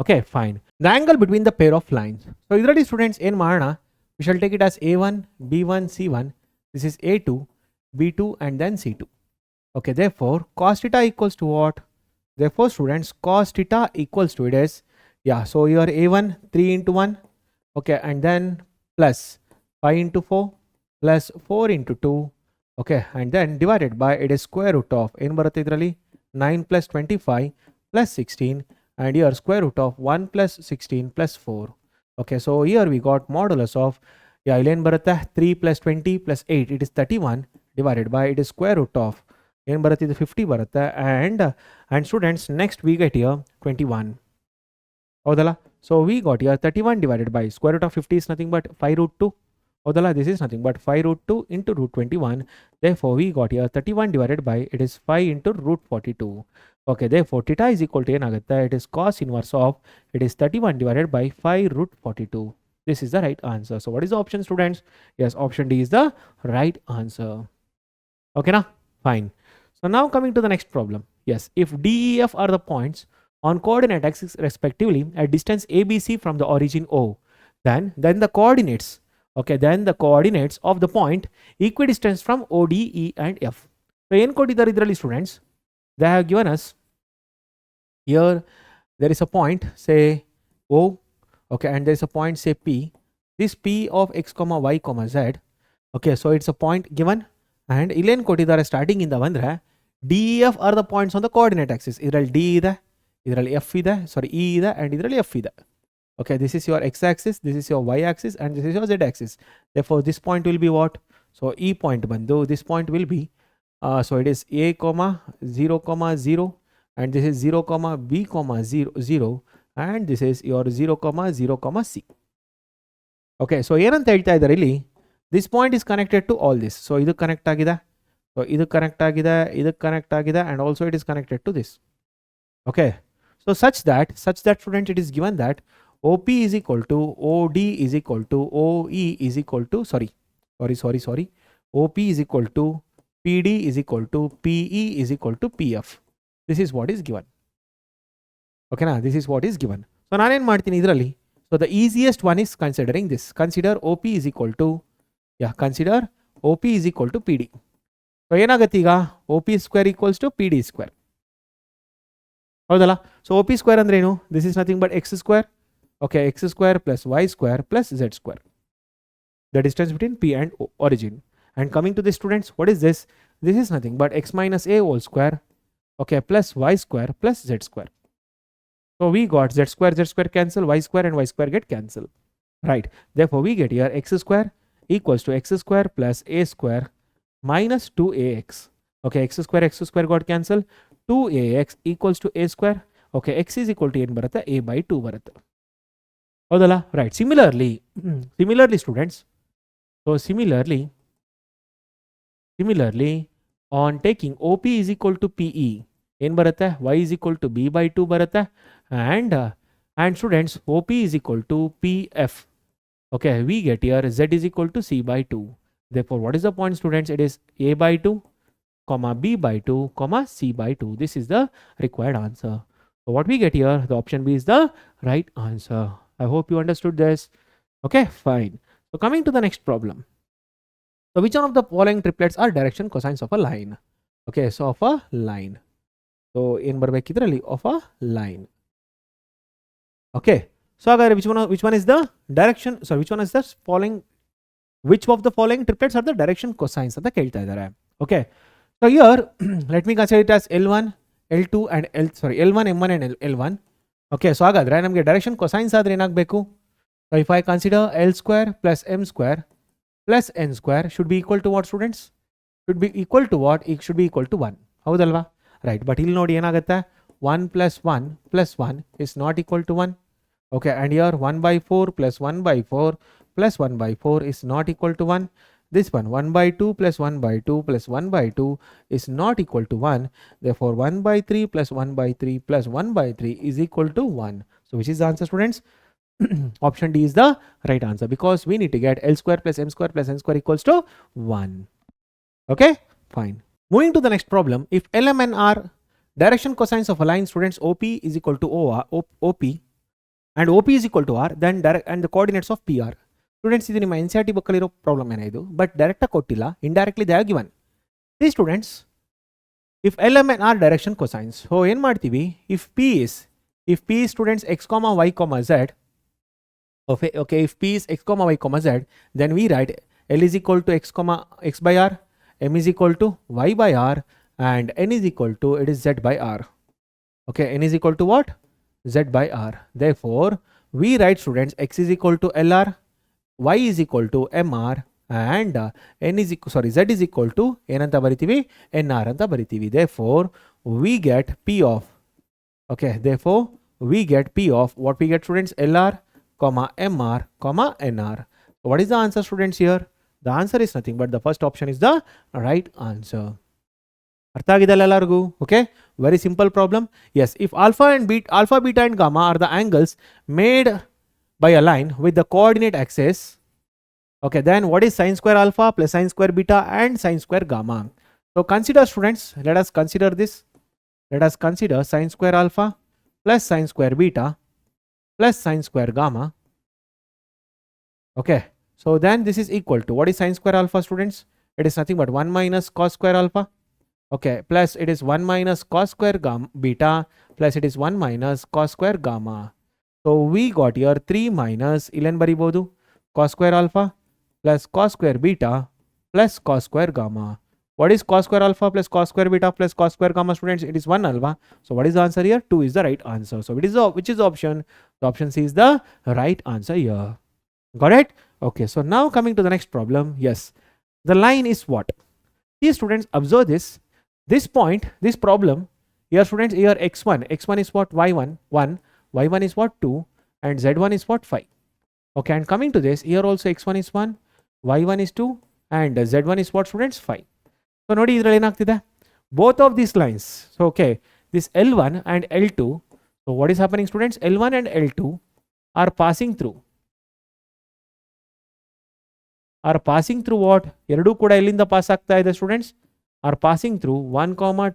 [SPEAKER 1] Okay, fine. The angle between the pair of lines. So already students in Marana, we shall take it as A1, B1, C1. This is A2, B2 and then C2. Okay, therefore cos theta equals to what? Therefore students, cos theta equals to it is, yeah, so your A1 3 into 1, okay, and then plus 5 into 4 plus 4 into 2, okay, and then divided by, it is square root of, ಏನು ಬರುತ್ತೆ ಇದರಲ್ಲಿ? 9 plus 25 plus 16, and here square root of 1 plus 16 plus 4. Okay, so here we got modulus of, yeah, ಏನು ಬರುತ್ತೆ? 3 plus 20 plus 8, it is 31, divided by, it is square root of, ಏನು ಬರುತ್ತೆ? ಇದು 50 ಬರುತ್ತೆ, and students, next we get here 21. ಹೌದಲ್ಲ? So we got here 31 divided by square root of 50 is nothing but 5 root 2. Odala, this is nothing but 5 root 2 into root 21. Therefore, we got here 31 divided by, it is 5 into root 42. Okay, therefore, theta is equal to enagatta, it is cos inverse of, it is 31 divided by 5 root 42. This is the right answer. So what is the option, students? Yes, option D is the right answer. Okay, now fine. So now coming to the next problem. Yes, if D, E, F are the points on coordinate axis respectively at distance ABC from the origin O, then the coordinates, okay, then the coordinates of the point equidistant from OD, E and F. So ಏನು ಕೊಟ್ಟಿದ್ದಾರೆ ಇದರಲ್ಲಿ students? They have given us here, there is a point say O, okay, and there is a point say P. This P of x comma y comma z, okay, so it's a point given, and ಇಲ್ಲಿ ಏನು ಕೊಟ್ಟಿದ್ದಾರೆ starting ಇಂದ ಬಂದ್ರೆ D, E, F are the points on the coordinate axis. ಇದರಲ್ಲಿ D ಇದೆ, ಇದರಲ್ಲಿ F ಇದೆ, ಸಾರಿ E ಇದೆ, and ಇದರಲ್ಲಿ F ಇದೆ. Okay, this is your x-axis, this is your y-axis, and this is your z-axis. Therefore, this point will be what? So, E point bandu, this point will be, so it is A comma 0 comma 0, and this is 0 comma B comma 0 0, and this is your 0 comma 0 comma C. Okay, so ಏನಂತ ಹೇಳ್ತಾ ಇದ್ದಾರೆ ಇಲ್ಲಿ? This point is connected to all this. So, ಇದು connect ಆಗಿದೆ, so ಇದು connect ಆಗಿದೆ, ಇದು connect ಆಗಿದೆ, and also it is connected to this. Okay, so such that student, it is given that OP is equal to OD is equal to OE is equal to, sorry, OP is equal to PD is equal to PE is equal to PF. This is what is given. Okay, now this is what is given. So ನಾನು ಏನು ಮಾಡ್ತೀನಿ ಇದರಲ್ಲಿ? So the easiest one is considering this. Consider OP is equal to, yeah, consider OP is equal to PD. So ಏನಾಗುತ್ತೆ ಈಗ? OP square equals to PD square. ಹೌದಲ್ಲ? So OP square ಅಂದ್ರೆ ಏನು? This is nothing but x square. Okay, x square plus y square plus z square. The distance between P and O, origin. And coming to the students, what is this? This is nothing but x minus a whole square, okay, plus y square plus z square. So we got z square cancel, y square and y square get cancelled. Right. Therefore, we get here x square equals to x square plus a square minus 2ax. Okay, x square got cancelled. 2ax equals to a square. Okay, x is equal to ಏನು ಬರುತ್ತೆ? a by 2 ಬರುತ್ತೆ. ಹೌದಲ್ಲ? Right. Similarly students, so similarly on taking OP is equal to PE, ಏನು ಬರುತ್ತೆ? y is equal to b by 2 ಬರುತ್ತೆ, and students, OP is equal to PF. Okay, we get here z is equal to c by 2. Therefore, what is the point, students? It is a by 2 comma b by 2 comma c by 2. This is the required answer. So what we get here, the option B is the right answer. I hope you understood this. Okay, fine. So coming to the next problem. So which one of the following triplets are direction cosines of a line? Okay, so of a line. So ಏನು ಬರಬೇಕಿದ್ರಲ್ಲಿ of a line. Okay, so ಹಾಗಾದ್ರೆ which one is the direction, sorry, which one is the following, which of the following triplets are the direction cosines ಅಂತ ಕೇಳ್ತಾ ಇದ್ದಾರೆ. Okay, so here let me consider it as L1, L2 and L1, M1 and L1. Okay, so ಹಾಗಾದ್ರೆ ನಮಗೆ direction cosines ಆದ್ರೆ ಏನಾಗಬೇಕು? So if I consider L square plus M square plus N square should be equal to what, students? Should be equal to what? It should be equal to 1. ಹೌದಲ್ವಾ? Right, but ಇಲ್ಲಿ ನೋಡಿ ಏನಾಗುತ್ತೆ? 1 plus 1 plus 1 is not equal to 1. Okay, and here 1 by 4 plus 1 by 4 plus 1 by 4 is not equal to 1. This one 1 by 2 plus 1 by 2 plus 1 by 2 is not equal to 1. Therefore 1 by 3 plus 1 by 3 plus 1 by 3 is equal to 1. So which is the answer, students? Option D is the right answer, because we need to get L square plus M square plus N square equals to 1. Okay, fine. Moving to the next problem. If LM and R direction cosines of a line, students, OP is equal to OP and OP is equal to R, then and the coordinates of PR. Students, this is my NCERT book problem, but direct kottilla, indirectly they are given. See, students, if LM and R direction cosines, so ಏನು ಮಾಡ್ತೀವಿ? If P is students x comma y comma z, okay, if P is x comma y comma z, then we write L is equal to x by R, M is equal to y by R, and N is equal to, it is z by R. Okay, N is equal to what? Z by R. Therefore, we write, students, x is equal to LR, y is equal to MR, and z is equal to ಏನಂತ ಬರಿತೀವಿ? NR ಅಂತ ಬರಿತೀವಿ. Therefore, we get P of, okay, therefore, we get P of, what we get, students? LR, comma MR, comma NR. So what is the answer, students, here? The answer is nothing but the first option is the right answer. ಅರ್ಥ ಆಗಿದೆಲ್ಲ ಎಲ್ಲರಿಗೂ? Okay, very simple problem. Yes, if alpha, beta and gamma are the angles made by a line with the coordinate axis, okay, then what is sin square alpha plus sin square beta and sin square gamma? So consider, students, let us consider this. Let us consider sin square alpha plus sin square beta plus sin square gamma. Okay, so then this is equal to, what is sin square alpha, students? It is nothing but 1 minus cos square alpha. Okay, plus it is 1 minus cos square beta plus it is 1 minus cos square gamma. So we got here 3 minus ilen baribodu cos square alpha plus cos square beta plus cos square gamma. What is cos square alpha plus cos square beta plus cos square gamma, students? It is 1 alpha. So what is the answer here? 2 is the right answer. So it is which is the option? The option C is the right answer here. Got it? Okay, so now coming to the next problem. Yes, the line is what? Here, students, observe this. This point, this problem, here, students, here x1 is what? y1, 1, y1 is what? 2, and z1 is what? 5. Okay, and coming to this, here also x1 is 1, y1 is 2, and z1 is what, students? 5. So nodi idರಲ್ಲಿ ಏನಾಗ್ತಿದೆ? Both of these lines, so okay, this L1 and L2, so what is happening, students? L1 and L2 are passing through what? ಎರಡು ಕೂಡ ಎಲ್ಲಿಂದ pass ಆಗ್ತಾ ಇದೆ, students? R passing through 1,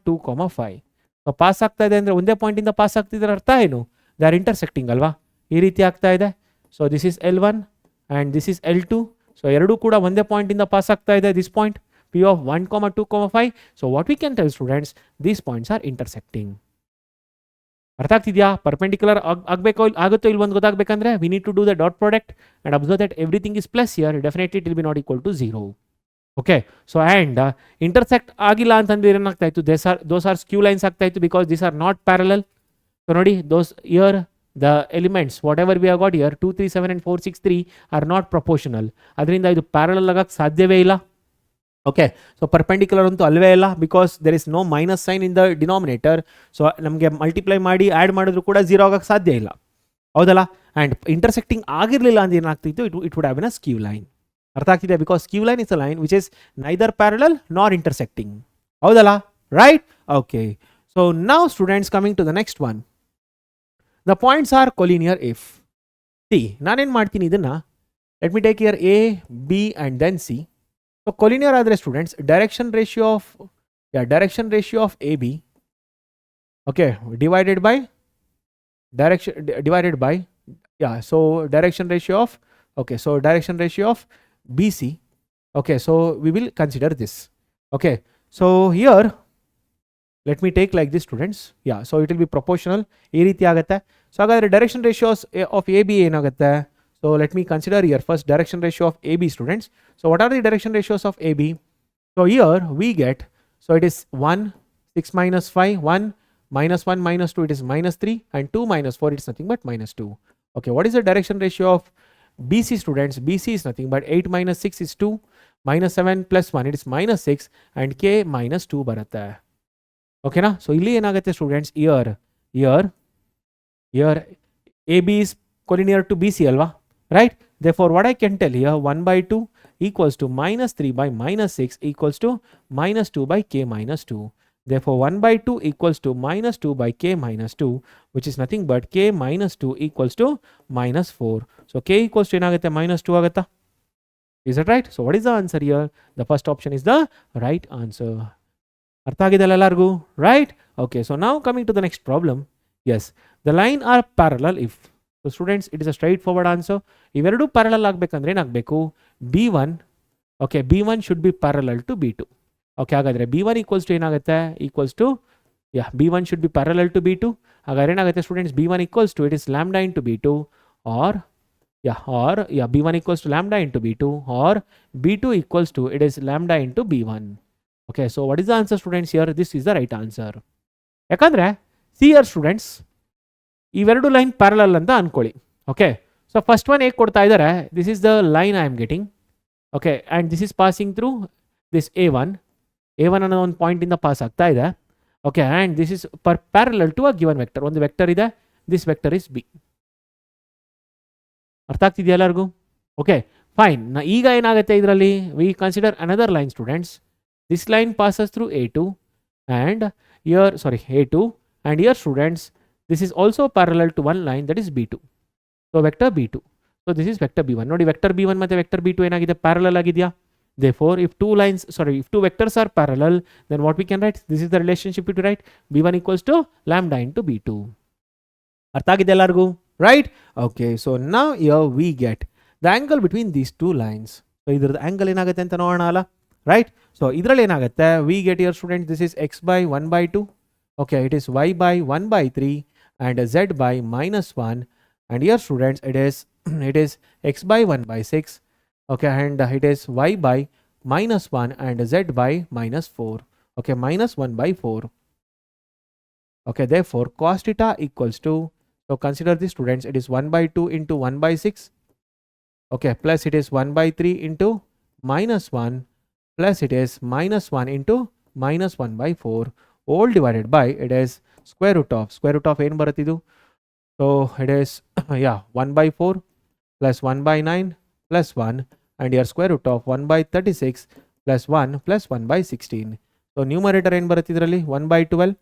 [SPEAKER 1] 2, 5. So pass ಆಗ್ತಾ ಇದೆ ಅಂದರೆ ಒಂದೇ ಪಾಯಿಂಟಿಂದ ಪಾಸ್ ಆಗ್ತಿದ್ರೆ ಅರ್ಥ ಏನು? ದೇ ಆರ್ ಇಂಟರ್ಸೆಕ್ಟಿಂಗ್ ಅಲ್ವಾ? ಈ ರೀತಿ ಆಗ್ತಾ ಇದೆ. So this is L1 and this is L2. So ಎರಡೂ ಕೂಡ ಒಂದೇ ಪಾಯಿಂಟಿಂದ ಪಾಸ್ ಆಗ್ತಾ ಇದೆ. This point P of 1, 2, 5. So what we can tell, students, these points are intersecting. ಅರ್ಥ ಆಗ್ತಿದೆಯಾ? ಪರ್ಪೆಂಡಿಕ್ಯುಲರ್ ಆಗಬೇಕೋ ಆಗುತ್ತೋ ಇಲ್ಲಿ ಒಂದು ಗೊತ್ತಾಗಬೇಕಂದ್ರೆ we need to do the dot product and observe that everything is plus here. Definitely it will be not equal to 0. Okay, so and intersect ಆಗಿಲ್ಲ ಅಂತಂದ್ರೆ ಏನಾಗ್ತಾ ಇತ್ತು? ದೋಸ್ ಆರ್ ಸ್ಕ್ಯೂ ಲೈನ್ಸ್ ಆಗ್ತಾ ಇತ್ತು because these are not parallel. So ನೋಡಿ, those here the elements whatever we are got here 2, 3, 7 and 4, 6, 3 are not proportional. ಅದರಿಂದ ಇದು parallel ಆಗಕ್ಕೆ ಸಾಧ್ಯವೇ ಇಲ್ಲ. ಓಕೆ, ಸೊ ಪರ್ಪೆಂಡಿಕ್ಯುಲರ್ ಅಂತೂ ಅಲ್ವೇ ಇಲ್ಲ because there is no minus sign in the denominator. So ನಮಗೆ ಮಲ್ಟಿಪ್ಲೈ ಮಾಡಿ ಆ್ಯಡ್ ಮಾಡಿದ್ರು ಕೂಡ 0 ಆಗಕ್ಕೆ ಸಾಧ್ಯ ಇಲ್ಲ, ಹೌದಲ್ಲ? ಆ್ಯಂಡ್ ಇಂಟರ್ಸೆಕ್ಟಿಂಗ್ ಆಗಿರಲಿಲ್ಲ ಅಂದ್ರೆ ಏನಾಗ್ತಿತ್ತು? It would have been a skew line. ಅರ್ಥ ಆಗ್ತಿದೆ? Because skew line is a line which is neither parallel nor intersecting, ಹೌದಲ್ಲ? Right? Okay, so now students, coming to the next one. The points are collinear if C. ನಾನೇನು ಮಾಡ್ತೀನಿ ಇದನ್ನು, let me take here A, B and then C. So collinear ಆದರೆ students direction ratio of AB, okay, divided by direction ratio of BC, Okay, so we will consider this. Okay, so here let me take like this, students. Yeah, so it will be proportional. ಈ ರೀತಿ ಆಗುತ್ತೆ. So ಹಾಗಾದ್ರೆ direction ratios of A B ಏನಾಗುತ್ತೆ? So let me consider here first direction ratio of AB, students. So what are the direction ratios of AB? So here we get, so it is 1, 6 minus 5, 1, minus 1 minus 2, it is minus 3, and 2 minus 4, it is nothing but minus 2. Okay, what is the direction ratio of BC, students? BC is nothing but 8 minus 6 is 2, minus 7 plus 1, it is minus 6, and K minus 2 ಬರುತ್ತೆ. Okay na? So ಇಲ್ಲಿ ಏನಾಗುತ್ತೆ students? Here AB is collinear to BC ಅಲ್ವಾ? Right? Therefore what I can tell here, 1 by 2 equals to minus 3 by minus 6 equals to minus 2 by K minus 2. Therefore 1 by 2 equals to minus 2 by K minus 2, which is nothing but K minus 2 equals to minus 4. So K equals to ಏನಾಗುತ್ತೆ? minus 2 ಆಗುತ್ತಾ? Is that right? So what is the answer here? The first option is the right answer. ಅರ್ಥ ಆಗಿದೆಲ್ಲ ಎಲ್ಲರಿಗೂ? Right? Okay, so now coming to the next problem. Yes, the line are parallel if. So students, it is a straightforward answer. ಇವೆರಡು parallel ಆಗಬೇಕಂದ್ರೆ ಏನಾಗಬೇಕು? B1, okay, B1 should be parallel to B2. Okay, ಹಾಗಾದ್ರೆ B1 equals to ಏನಾಗುತ್ತೆ? Equals to, yeah, B1 should be parallel to B2. ಹಾಗಾದ್ರೆ ಏನಾಗುತ್ತೆ students? B1 equals to, it is lambda into B2, or B1 equals to lambda into B2, or B2 equals to, it is lambda into B1. Okay, so what is the answer, students? Here this is the right answer. ಯಾಕಂದ್ರೆ see here students, ಇವೆರಡು line parallel ಅಂತ ಅನ್ಕೊಳ್ಳಿ. Okay, so first one ಹೇಗೆ ಕೊಡ್ತಾ ಇದ್ದಾರೆ? This is the line I am getting. Okay, and this is passing through this A1 ಅನ್ನೋ ಒಂದು ಪಾಯಿಂಟಿಂದ ಪಾಸ್ ಆಗ್ತಾ ಇದೆ. Okay, and this is parallel to a given vector. ಒಂದು ವೆಕ್ಟರ್ ಇದೆ, ದಿಸ್ ವೆಕ್ಟರ್ ಇಸ್ ಬಿ. ಅರ್ಥ ಆಗ್ತಿದೆಯಾ ಎಲ್ಲರಿಗೂ? Okay, fine. ಈಗ ಏನಾಗುತ್ತೆ ಇದರಲ್ಲಿ? We consider another line, students. This line passes through A2 and A2, and here students, this is also parallel to one line, that is B2. So vector B2. So this is vector B1. ನೋಡಿ, vector B1 ಮತ್ತೆ vector B2 ಏನಾಗಿದೆ? parallel ಆಗಿದೆಯಾ? Therefore if two vectors are parallel, then what we can write? This is the relationship to write B1 equals to lambda into B2. ಅರ್ಥ ಆಗಿದೆ ಎಲ್ಲರಿಗೂ? Right? Okay, so now here we get the angle between these two lines. So ಇದ್ರದ್ದು angle ಏನಾಗುತ್ತೆ ಅಂತ ನೋಡೋಣ ಅಲ್ಲ? Right? So ಇದರಲ್ಲಿ ಏನಾಗುತ್ತೆ? We get here students, this is x by 1 by 2. Okay, it is y by 1 by 3 and z by minus 1, and here students it is x by 1 by 6. Okay, and it is y by minus 1 and z by minus 4. Okay, minus 1 by 4. Okay, therefore cos theta equals to, so consider this students, it is 1 by 2 into 1 by 6. Okay, plus it is 1 by 3 into minus 1, plus it is minus 1 into minus 1 by 4, all divided by, it is square root of ಏನು ಬರುತ್ತಿದ್ದು? So it is 1 by 4 plus 1 by 9 plus 1, and here square root of 1 by 36 plus 1 plus 1 by 16. So numerator ಏನು ಬರುತ್ತಿದ್ರಲ್ಲಿ? 1 by 12.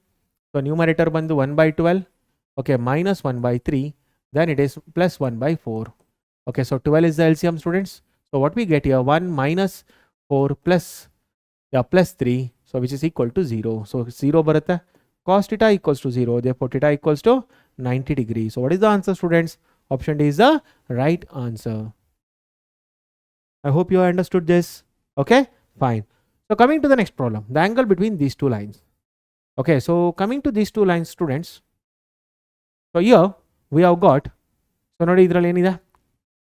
[SPEAKER 1] So numerator ಬಂದು 1 by 12. Okay, minus 1 by 3, then it is plus 1 by 4. Okay, so 12 is the LCM, students. So what we get here? 1 minus 4 plus 3, so which is equal to 0. So 0 ಬರುತ್ತೆ. Cos theta equals to 0. Therefore theta equals to 90 degrees. So what is the answer, students? Option D is the right answer. I hope you understood this. Okay, fine. So coming to the next problem, the angle between these two lines. Okay, so coming to these two lines, students. So here we have got, so ನೋಡಿ ಇದರಲ್ಲಿ ಏನಿದೆ?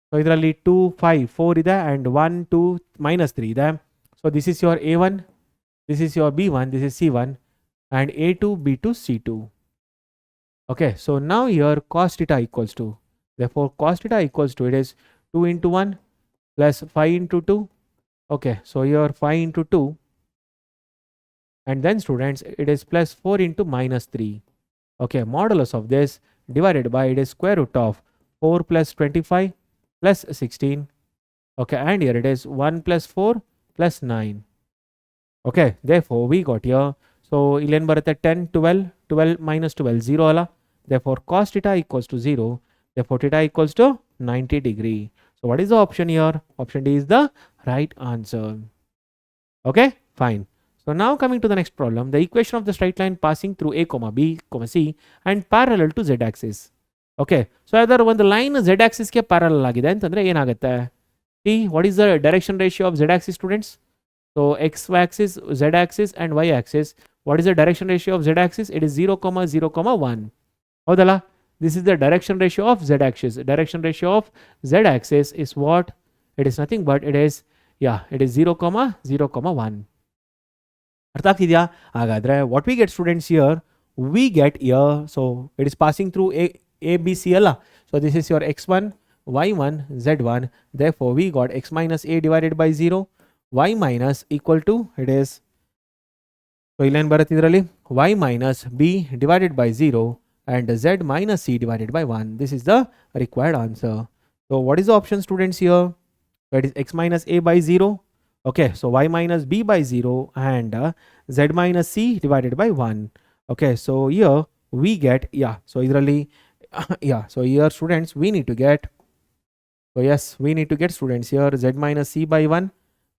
[SPEAKER 1] So ಇದರಲ್ಲಿ 2, 5, 4 ಇದೆ, and 1, 2, minus 3 ಇದೆ. So this is your A1, this is your B1, this is C1, and A2, B2, C2. Okay, so now here cos theta equals to, therefore cos theta equals to, it is 2 into 1 plus 5 into 2. Okay, so here 5 into 2, and then students it is plus 4 into minus 3. Okay, modulus of this divided by, it is square root of 4 plus 25 plus 16. Okay, and here it is 1 plus 4 plus 9. Okay, therefore we got here, so illen barutte 10, 12 minus 12, 0 ala. Therefore cos theta equals to 0. Therefore theta equals to 90 degree. So what is the option here? Option D is the right answer. Okay, fine. So now coming to the next problem, the equation of the straight line passing through A, B, C and parallel to Z axis. Okay, so either ಒಂದು line Z axis ಗೆ parallel ಆಗಿದೆ ಅಂತಂದ್ರೆ ಏನಾಗುತ್ತೆ? See, what is the direction ratio of z-axis, students? So x-axis, z-axis and y-axis. What is the direction ratio of z-axis? It is 0, 0, 1. Hodala? This is the direction ratio of z-axis. Direction ratio of z-axis is what? It is nothing but it is 0, 0, 1. ಅರ್ಥ ಆಗ್ತಿದೆಯಾ? ಹಾಗಾದ್ರೆ what we get, students, here, we get here, so it is passing through a b c ಅಲ್ಲ. So this is your x1, y1, z1. Therefore we got x minus a divided by 0, y minus equal to, it is, so ಇಲ್ಲೇನು ಬರುತ್ತೆ ಇದರಲ್ಲಿ, y minus b divided by 0 and z minus c divided by 1. This is the required answer. So what is the option, students, here? So it is x minus a by 0. Okay, so y minus b by 0 and z minus c divided by 1. Okay, so here we get, so idralli, so here, students, we need to get, so yes, we need to get, students, here z minus c by 1.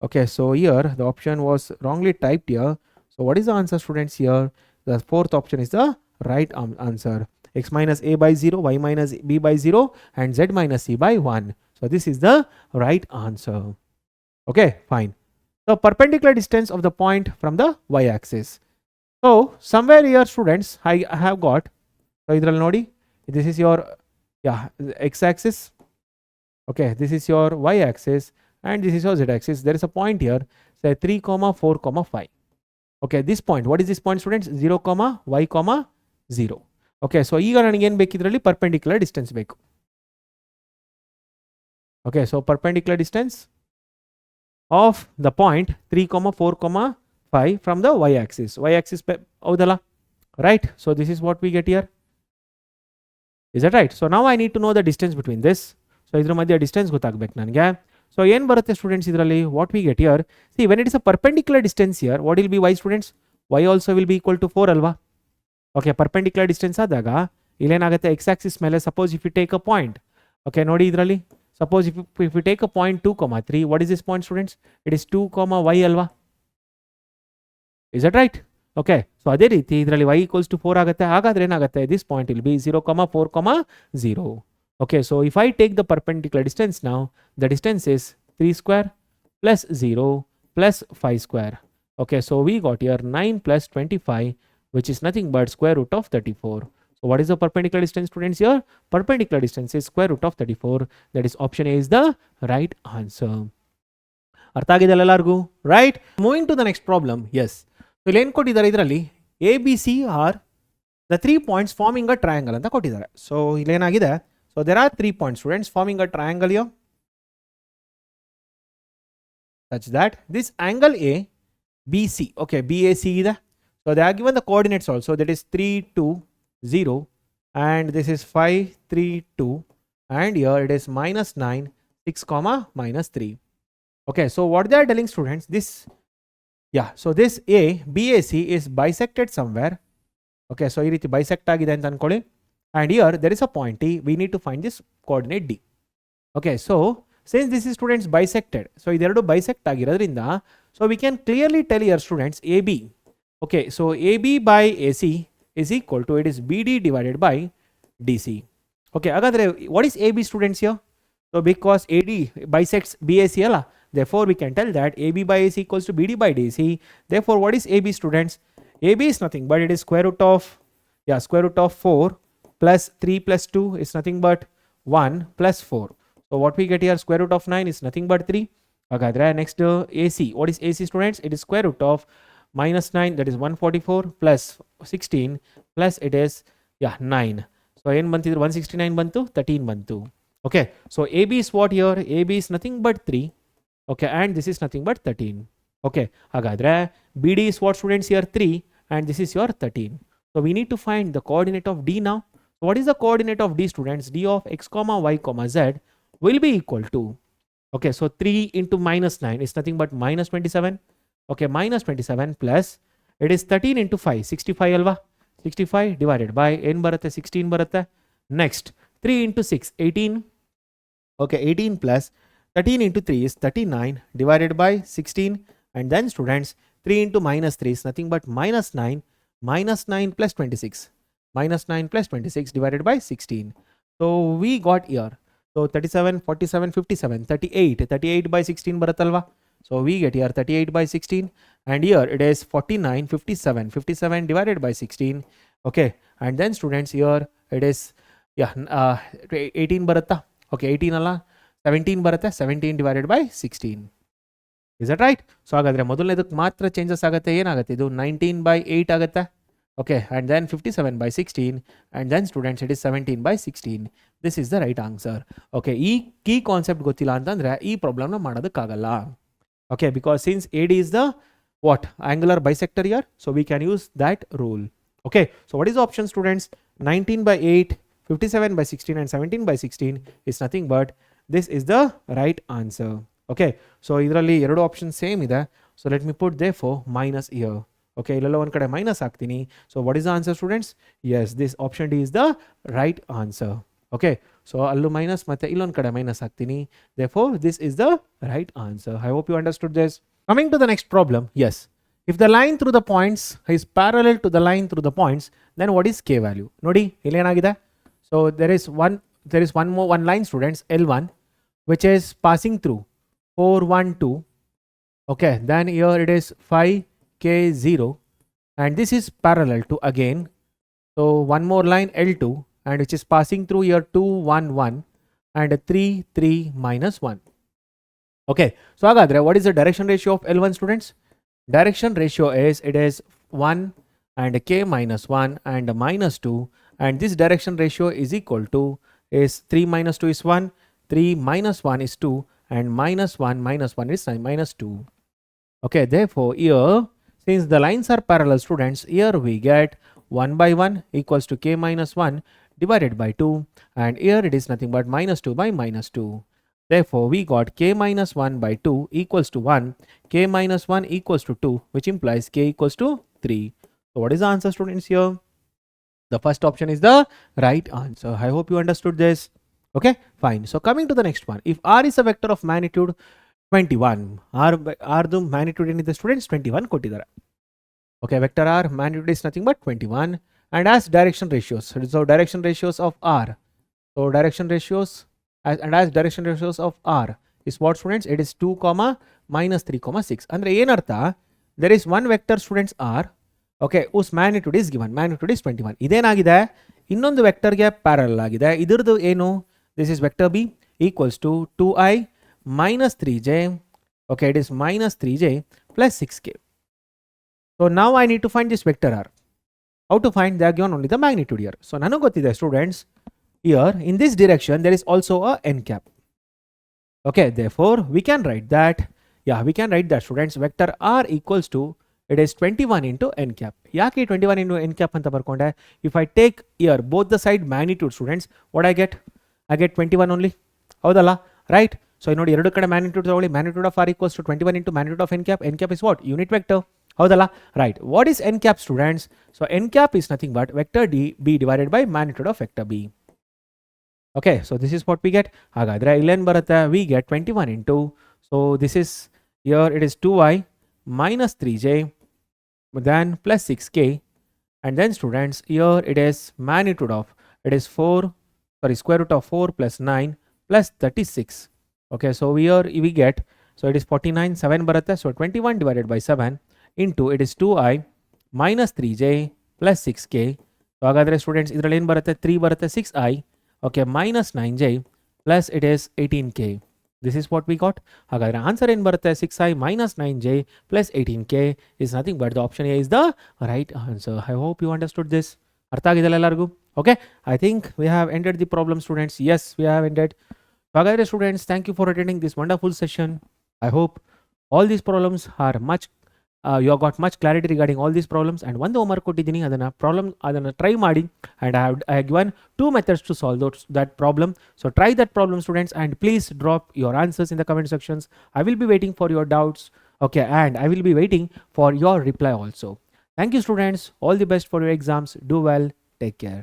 [SPEAKER 1] Okay, so here the option was wrongly typed here. So what is the answer, students, here? The fourth option is the right answer. X minus a by 0, y minus b by 0 and z minus c by 1. So this is the right answer. Okay, fine. The perpendicular distance of the point from the y-axis. So somewhere here, students, I have got, so idral nodi, this is your x-axis. Okay, this is your y-axis and this is your z-axis. There is a point here, say 3, 4, 5. Okay, this point, what is this point, students? 0, y, 0. Okay, so ಈಗ ನನಗೆ ಏನು ಬೇಕು ಇದರಲ್ಲಿ? perpendicular distance ಬೇಕು. Okay, so perpendicular distance of the point 3, 4, 5 from the y-axis. Y-axis ಹೌದಲ್ಲ? Right? So this is what we get here. Is that right? So now I need to know the distance between this. So ಇದ್ರ ಮಧ್ಯೆ distance ಗೊತ್ತಾಗಬೇಕು ನನಗೆ. So ಏನು ಬರುತ್ತೆ, students, ಇದರಲ್ಲಿ? What we get here? See, when it is a perpendicular distance here, what will be y, students? Y also will be equal to 4 ಅಲ್ವಾ? Okay, perpendicular distance ಆದಾಗ ಇಲ್ಲೇನಾಗುತ್ತೆ, x-axis ಮೇಲೆ, suppose if you take a point. Okay, ನೋಡಿ ಇದರಲ್ಲಿ, suppose if you take a point 2, 3, what is this point, students? It is 2, y alva. Is that right? Okay, so ಅದೇ ರೀತಿ ಇದರಲ್ಲಿ y equals to 4 ಆಗುತ್ತೆ. ಹಾಗಾದ್ರೆ ಏನಾಗುತ್ತೆ, this point will be 0, 4, 0. Okay, so if I take the perpendicular distance now, the distance is 3 square plus 0 plus 5 square. Okay, so we got here 9 plus 25, which is nothing but square root of 34. So what is the perpendicular distance, students, here? Perpendicular distance is square root of 34. That is option A is the right answer. ಅರ್ಥ ಆಗಿದೆ ಎಲ್ಲರಿಗೂ? Right? Moving to the next problem. Yes. So ಇಲ್ಲಿ ಏನು ಕೊಟ್ಟಿದ್ದಾರೆ ಇದರಲ್ಲಿ? A, B, C are the 3 points forming a triangle ಅಂತ ಕೊಟ್ಟಿದ್ದಾರೆ. So ಇಲ್ಲಿ ಏನಾಗಿದೆ? So there are 3 points, students, forming a triangle here, such that this angle A, BC, okay, BAC ಇದೆ. So they are given the coordinates also, that is 3, 2, 0 and this is 5, 3, 2 and here it is minus 9, 6, minus 3. Okay, so what they are telling, students, this, so this A, BAC is bisected somewhere. Okay, so ಈ ರೀತಿ bisect ಆಗಿದೆ ಅಂತ ಅನ್ಕೊಳ್ಳಿ. And here there is a point T, we need to find this coordinate D. Okay, so since this is, students, bisected, so ಇದೆರಡು bisect ಆಗಿರೋದ್ರಿಂದ, so we can clearly tell here, students, AB. Okay, so AB by AC is equal to, it is BD divided by DC. Okay, ಹಾಗಾದ್ರೆ what is AB, students, here? So because AD bisects BAC ಅಲ್ಲ, therefore we can tell that AB by AC equals to BD by DC. Therefore what is AB, students? AB is nothing but it is square root of 4 plus 3 plus 2 is nothing but 1 plus 4. So what we get here, square root of 9 is nothing but 3. Okay, next AC. What is AC, students? It is square root of minus 9, that is 144 plus 16 plus it is 9. So ಏನು ಬಂತಿದ್ರು, 169 ಬಂತು, 13 ಬಂತು. Okay, so AB is what here? AB is nothing but 3. Okay, and this is nothing but 13. Okay, ಹಾಗಾದ್ರೆ BD is what, students, here? 3 and this is your 13. So we need to find the coordinate of D now. So what is the coordinate of D, students? D of x, y, z will be equal to, okay, so 3 into minus 9 is nothing but minus 27. Okay, minus 27 plus it is 13 into 5, 65 alva. 65 divided by n ಬರುತ್ತೆ, 16 ಬರುತ್ತೆ. Next 3 into 6, 18. Okay, 18 plus 13 into 3 is 39 divided by 16. And then, students, 3 into minus 3 is nothing but minus 9. Minus 9 plus 26. Minus 9 plus 26 divided by 16. So we got here. So 37, 47, 57, 38 by 16 baratalva. So we get here 38 by 16, and here it is 49, 57 divided by 16. Okay, and then students here it is 18 baratta. Okay, 18 alla 17 baratta, 17 divided by 16. Is that right? So hagadre ಮೊದಲನೇದಕ್ಕೆ ಮಾತ್ರ changes ಆಗುತ್ತೆ. ಏನಾಗುತ್ತೆ ಇದು 19 by 8 ಆಗುತ್ತೆ. Okay, and then 57 by 16, and then students it is 17 by 16. This is the right answer. Okay, ಈ key concept ಗೊತ್ತಿಲ್ಲ ಅಂತಂದ್ರೆ ಈ problem ನ ಮಾಡೋದಕ್ಕಾಗಲ್ಲ. Okay, because since AD is the what angular bisector here, so we can use that rule. Okay, so what is the option students? 19 by 8, 57 by 16 and 17 by 16 is nothing but this is the right answer. Okay, so idralli ಎರಡು options same ಇದೆ. So let me put therefore minus here. Okay, illela one kade minus haktini. So what is the answer students? Yes, this option D is the right answer. Okay, so allu minus ಮತ್ತೆ illond kade minus haktini. Therefore this is the right answer. I hope you understood this. Coming to the next problem. Yes, if the line through the points is parallel to the line through the points, then what is k value? Nodi ಇಲ್ಲಿ ಏನಾಗಿದೆ? So there is one line students L1 which is passing through 4 1 2. Okay, then here it is 5 k0, and this is parallel to again, so one more line L2, and which is passing through here 2 1 1 and 3 3 minus 1. Okay, so hagadre what is the direction ratio of L1 students? Direction ratio is it is 1 and k minus 1 and minus 2, and this direction ratio is equal to is 3 minus 2 is 1, 3 minus 1 is 2, and minus 1 is minus 2. Okay, therefore here since the lines are parallel students, here we get 1 by 1 equals to k minus 1 divided by 2, and here it is nothing but minus 2 by minus 2. Therefore we got k minus 1 by 2 equals to 1, k minus 1 equals to 2, which implies k equals to 3. So what is the answer students here? The first option is the right answer. I hope you understood this. Okay, fine. So coming to the next one, if r is a vector of magnitude 21, r the magnitude in the students 21 ಕೊಟ್ಟಿದ್ದಾರೆ. Okay, vector r magnitude is nothing but 21, and as direction ratios, so direction ratios of r, so direction ratios as direction ratios of r is what students? It is 2 comma minus 3 comma 6. Andre ಏನರ್ಥ? There is one vector students r, okay, whose magnitude is given, magnitude is 21. ಇದೇನಾಗಿದೆ? ಇನ್ನೊಂದು vector ಗೆ parallel ಆಗಿದೆ. ಇದರದು ಏನು? This is vector b equals to 2i minus 3j. Okay, it is minus 3j plus 6k. So now I need to find this vector r. How to find? They are given only the magnitude here. So nanu gottide students, here in this direction there is also a n cap. Okay, therefore we can write that, we can write that students, vector r equals to it is 21 into n cap. Yake 21 into n cap anta barkonde? If I take here both the side magnitude students, what I get 21 only. Haudalla, right? So you know ಎರಡು ಕಡೆ magnitude ತಗೊಳ್ಳಿ, magnitude of r equals to 21 into magnitude of n cap. N cap is what? Unit vector. Haudalla, right? What is n cap students? So n cap is nothing but vector b divided by magnitude of vector b. Okay, so this is what we get. Hagadre illen barutte, we get 21 into, so this is here it is 2i minus 3j then plus 6k, and then students here it is magnitude of it is square root of 4 plus 9 plus 36. Okay, so here we get, so it is 49, 7 barutte, so 21 divided by 7 into it is 2i minus 3j plus 6k. So hagadre students idralli ಏನು ಬರುತ್ತೆ? 3 ಬರುತ್ತೆ, 6i, okay, minus 9j plus it is 18k. This is what we got. Hagadre answer ಏನು ಬರುತ್ತೆ? 6i minus 9j plus 18k is nothing but the option A is the right answer. I hope you understood this. ಅರ್ಥ ಆಗಿದೆಲ್ಲ ಎಲ್ಲರಿಗೂ? Okay, I think we have ended the problem students. Yes, we have ended. Hagadre students, thank you for attending this wonderful session. I hope all these problems are much you have got much clarity regarding all these problems, and ಒಂದು homework ಕೊಟ್ಟಿದ್ದೀನಿ, ಅದನ್ನ try ಮಾಡಿ, and I have given 2 methods to solve that problem. So try that problem students, and please drop your answers in the comment sections. I will be waiting for your doubts. Okay, and I will be waiting for your reply also. Thank you students, all the best for your exams. Do well, take care.